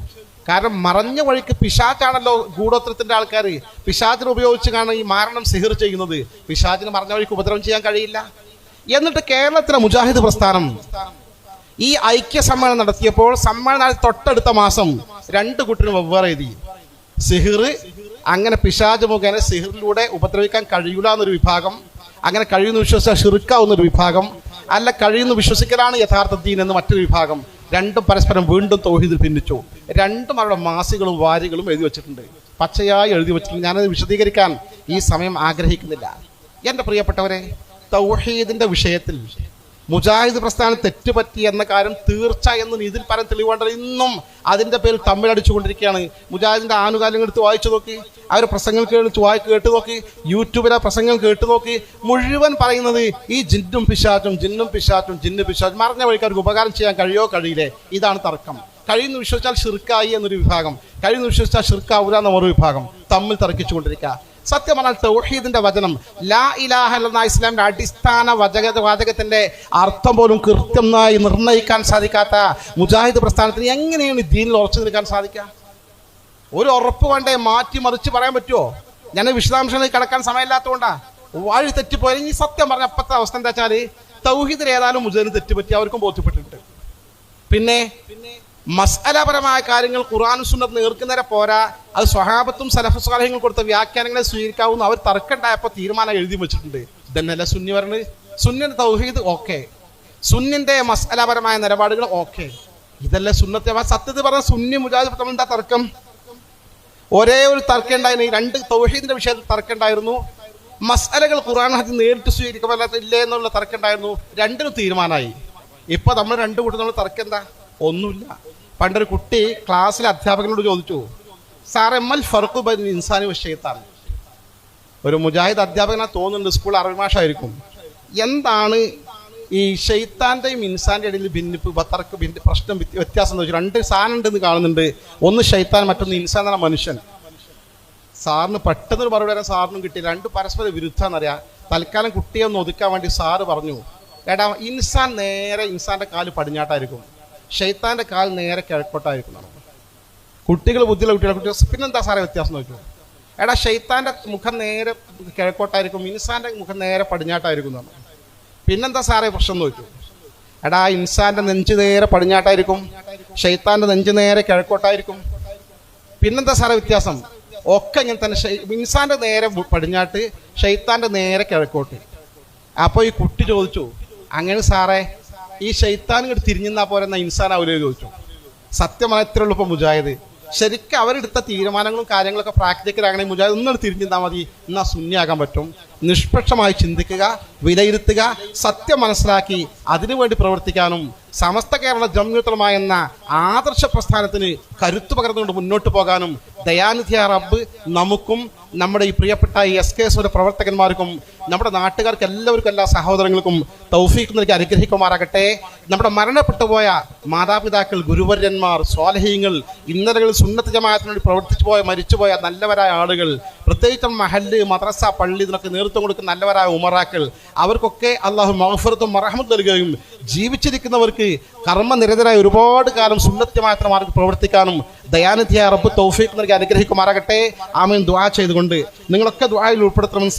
കാരണം മറഞ്ഞ വഴിക്ക് പിശാചാണല്ലോ ഗൂഢോത്രത്തിന്റെ ആൾക്കാർ. പിശാചിനെ ഉപയോഗിച്ച് കാണും ഈ മാരണം സിഹിർ ചെയ്യുന്നത്. പിശാചിന് മറഞ്ഞ വഴിക്ക് ഉപദ്രവം ചെയ്യാൻ കഴിയില്ല. എന്നിട്ട് കേരളത്തിലെ മുജാഹിദ് പ്രസ്ഥാനം ഈ ഐക്യ സമ്മേളനം നടത്തിയപ്പോൾ സമ്മേളനം തൊട്ടടുത്ത മാസം 2 കൂട്ടരും വെവ്വേറെ എഴുതി. സിഹിർ, അങ്ങനെ പിശാച് മുഖേന സിഹിറിലൂടെ ഉപദ്രവിക്കാൻ കഴിയൂല എന്നൊരു വിഭാഗം, അങ്ങനെ കഴിയുന്ന വിശ്വസിച്ചാൽ ഷിർക്കാവുന്നൊരു വിഭാഗം, അല്ല കഴിയുന്ന വിശ്വസിക്കലാണ് യഥാർത്ഥ ദീൻ എന്ന് മറ്റൊരു വിഭാഗം. രണ്ടും പരസ്പരം വീണ്ടും തൗഹീദിൽ ഭിന്നിച്ചു. രണ്ടും അവരുടെ മാസികളും വാരികളും എഴുതി വെച്ചിട്ടുണ്ട്, പച്ചയായി എഴുതി വെച്ചിട്ടുണ്ട്. ഞാനത് വിശദീകരിക്കാൻ ഈ സമയം ആഗ്രഹിക്കുന്നില്ല. എൻ്റെ പ്രിയപ്പെട്ടവരെ, തൗഹീദിന്റെ വിഷയത്തിൽ മുജാഹിദ് പ്രസ്ഥാനം തെറ്റുപറ്റി എന്ന കാര്യം തീർച്ച എന്ന് ഇതിൽ പരം തെളിവേണ്ടത് ഇന്നും അതിൻ്റെ പേരിൽ തമ്മിലടിച്ചുകൊണ്ടിരിക്കുകയാണ്. മുജാഹിദിന്റെ ആനുകാലികൾ എടുത്ത് വായിച്ചു നോക്കി, അവരുടെ പ്രസംഗങ്ങൾ കേട്ടു നോക്കി, യൂട്യൂബിലെ പ്രസംഗങ്ങൾ കേട്ടു നോക്കി. മുഴുവൻ പറയുന്നത് ഈ ജിന്നും പിശാച്ചും മറഞ്ഞ വഴിക്കാർക്ക് ഉപകാരം ചെയ്യാൻ കഴിയോ കഴിയില്ലേ, ഇതാണ് തർക്കം. കഴിയുന്ന വിശ്വസിച്ചാൽ ഷിർക്കായി എന്നൊരു വിഭാഗം, കഴിയുന്ന വിശ്വസിച്ചാൽ ഷിർക്കാവൂല എന്ന ഒരു വിഭാഗം തമ്മിൽ തർക്കിച്ചുകൊണ്ടിരിക്കുക. സത്യം പറഞ്ഞാൽ തൗഹീദിന്റെ വചനം ലാ ഇലാഹ ഇല്ലല്ലാഹ് ഇസ്ലാമിന്റെ അടിസ്ഥാന വാചകത്തിന്റെ അർത്ഥം പോലും കൃത്യമായി നിർണ്ണയിക്കാൻ സാധിക്കാത്ത മുജാഹിദ് പ്രസ്ഥാനത്തിന് എങ്ങനെയാണ് ദീനിൽ ഉറച്ചു നിൽക്കാൻ സാധിക്കുക? ഒരു ഉറപ്പ് വേണ്ടേ? മാറ്റി മറിച്ച് പറയാൻ പറ്റുമോ? ഞാൻ വിശദാംശങ്ങളിൽ കിടക്കാൻ സമയമില്ലാത്തതുകൊണ്ടാ വഴി തെറ്റിപ്പോയി. ഈ സത്യം പറഞ്ഞ അപ്പത്തെ അവസ്ഥ എന്താ വെച്ചാൽ തൗഹീദിൽ ഏതായാലും മുജാഹിദിന് തെറ്റുപറ്റി അവർക്കും ബോധ്യപ്പെട്ടിട്ടുണ്ട്. പിന്നെ മസ്അലപരമായ കാര്യങ്ങൾ ഖുർആനും സുന്നത്തും നേർക്കുന്നേരെ പോരാ, അത് സ്വഹാബത്തും സലഫ് സ്വാലിഹീങ്ങൾ കൊടുത്ത വ്യാഖ്യാനങ്ങളെ സ്വീകരിക്കാവുന്ന അവർ തർക്കമുണ്ടായപ്പോൾ തീരുമാനം എഴുതി വെച്ചിട്ടുണ്ട്. ഇതന്നല്ല സുന്നി പറഞ്ഞത്. സുന്നിന്റെ തൗഹീദ് ഓക്കെ, സുന്നിന്റെ മസ്അലപരമായ നിലപാടുകൾ ഓക്കെ, ഇതല്ല സുന്നത്തെ. സത്യത്തിൽ പറഞ്ഞ സുന്നി മുജാഹിദ് തമ്മിൽ എന്താ തർക്കം? ഒരേ ഒരു തർക്കം ഉണ്ടായിരുന്നു. 2 തൗഹീദിന്റെ വിഷയത്തിൽ തർക്കം ഉണ്ടായിരുന്നു. മസ്അലകൾ ഖുർആൻ ഹദീസ് നേരിട്ട് സ്വീകരിക്കാൻ പറ്റില്ലേ എന്നുള്ള തർക്കം ഉണ്ടായിരുന്നു. 2നും തീരുമാനമായി. ഇപ്പൊ നമ്മൾ 2 കൂട്ടം നമ്മൾ തർക്കം എന്താ? ഒന്നുമില്ല. പണ്ടൊരു കുട്ടി ക്ലാസ്സിലെ അധ്യാപകനോട് ചോദിച്ചു, സാറേ മൽ ഫർഖു ബൈന ഇൻസാനി വ ഷൈത്താൻ. ഒരു മുജാഹിദ് അധ്യാപകനാ തോന്നുന്നുണ്ട്, സ്കൂൾ അറബി മാഷായിരിക്കും. എന്താണ് ഈ ഷെയ്ത്താന്റെയും ഇൻസാന്റെ ഇടയിൽ ഭിന്നിപ്പ്, ബത്തർക്ക് പ്രശ്നം, വ്യത്യാസം എന്ന് വെച്ചാൽ രണ്ട് സാധനം ഉണ്ടെന്ന് കാണുന്നുണ്ട്. ഒന്ന് ഷെയ്ത്താൻ, മറ്റൊന്ന് ഇൻസാൻ എന്ന മനുഷ്യൻ. സാറിന് പെട്ടെന്നൊരു മറുപടി വരാൻ സാറിനും കിട്ടി. രണ്ട് പരസ്പര വിരുദ്ധാന്നറിയാം. തൽക്കാലം കുട്ടിയെ ഒന്ന് ഒതുക്കാൻ വേണ്ടി സാറ് പറഞ്ഞു, എടാ ഇൻസാൻ നേരെ ഇൻസാന്റെ കാല് പടിഞ്ഞാട്ടായിരിക്കും, ഷെയ്ത്താന്റെ കാൽ നേരെ കിഴക്കോട്ടായിരിക്കും. കുട്ടികൾ ബുദ്ധിയുള്ള കുട്ടികൾ പിന്നെന്താ സാറേ വ്യത്യാസം നോക്കൂ. എടാ ഷെയ്ത്താന്റെ മുഖം നേരെ കിഴക്കോട്ടായിരിക്കും, ഇൻസാന്റെ മുഖം നേരെ പടിഞ്ഞാട്ടായിരിക്കും എന്ന് പറഞ്ഞു. പിന്നെന്താ സാറേ പ്രശ്നം നോക്കൂ. എടാ ഇൻസാന്റെ നെഞ്ച് നേരെ പടിഞ്ഞാട്ടായിരിക്കും, ഷെയ്ത്താന്റെ നെഞ്ച് നേരെ കിഴക്കോട്ടായിരിക്കും. പിന്നെന്താ സാറേ വ്യത്യാസം? ഒക്കെ ഇങ്ങനെ തന്നെ. ഇൻസാന്റെ നേരെ പടിഞ്ഞാട്ട്, ഷെയ്ത്താന്റെ നേരെ കിഴക്കോട്ട്. അപ്പോൾ ഈ കുട്ടി ചോദിച്ചു, അങ്ങനെ സാറേ ഈ ഷെയ്ത്താൻ ഇങ്ങോട്ട് തിരിഞ്ഞാൽ പോലെ എന്നാ ഇൻസാനാവൂലേ ചോദിച്ചു. സത്യമാത്രയുള്ളൂ. ഇപ്പം മുജാഹിദ് ശരിക്കും അവരെടുത്ത തീരുമാനങ്ങളും കാര്യങ്ങളൊക്കെ പ്രാക്ടിക്കലാകണമെങ്കിൽ മുജാഹിദ് ഒന്നും തിരിഞ്ഞിരുന്നാൽ മതി, എന്നാൽ ശൂന്യാകാൻ പറ്റും. നിഷ്പക്ഷമായി ചിന്തിക്കുക, വിലയിരുത്തുക, സത്യം മനസ്സിലാക്കി അതിനുവേണ്ടി പ്രവർത്തിക്കാനും സമസ്ത കേരള ജംഇയ്യത്തുൽ എന്ന ആദർശ പ്രസ്ഥാനത്തിന് കരുത്തു പകർന്നുകൊണ്ട് മുന്നോട്ട് പോകാനും ദയാനിധിയായ റബ്ബ് നമുക്കും നമ്മുടെ ഈ പ്രിയപ്പെട്ട ഈ SKSയുടെ പ്രവർത്തകന്മാർക്കും നമ്മുടെ നാട്ടുകാർക്ക് എല്ലാവർക്കും, എല്ലാ സഹോദരങ്ങൾക്കും തൗഫീഖ് നൽകി അനുഗ്രഹിക്കുമാറാകട്ടെ. നമ്മുടെ മരണപ്പെട്ടുപോയ മാതാപിതാക്കൾ, ഗുരുവര്യന്മാർ, സ്വാലിഹീങ്ങൾ, ഇന്നലകളിൽ സുന്നത്ത് ജമാഅത്തിന് വേണ്ടി പ്രവർത്തിച്ചു പോയ മരിച്ചുപോയ നല്ലവരായ ആളുകൾ, പ്രത്യേകിച്ചും മഹല്ല്, മദ്രസ, പള്ളി ഇതിനൊക്കെ നേതൃത്വം കൊടുക്കുന്ന നല്ലവരായ ഉമറാക്കൾ, അവർക്കൊക്കെ അള്ളാഹു മഗ്ഫിറത്തും റഹ്മത്തും നൽകുകയും ജീവിച്ചിരിക്കുന്നവർക്ക് കർമ്മനിരതരായ ഒരുപാട് കാലം സുന്നത്ത് ജമാഅത്തിന്റെ മാർഗ്ഗത്തിൽ പ്രവർത്തിക്കാനും ദയാനിധിയായ റബ്ബ് തൗഫീഖ് നൽകി അനുഗ്രഹിക്കുമാറാകട്ടെ. ആമീൻ. ദുആ ചെയ്തുകൊണ്ട് നിങ്ങളൊക്കെ ദുആയിൽ ഉൾപ്പെടുത്തണമെന്ന്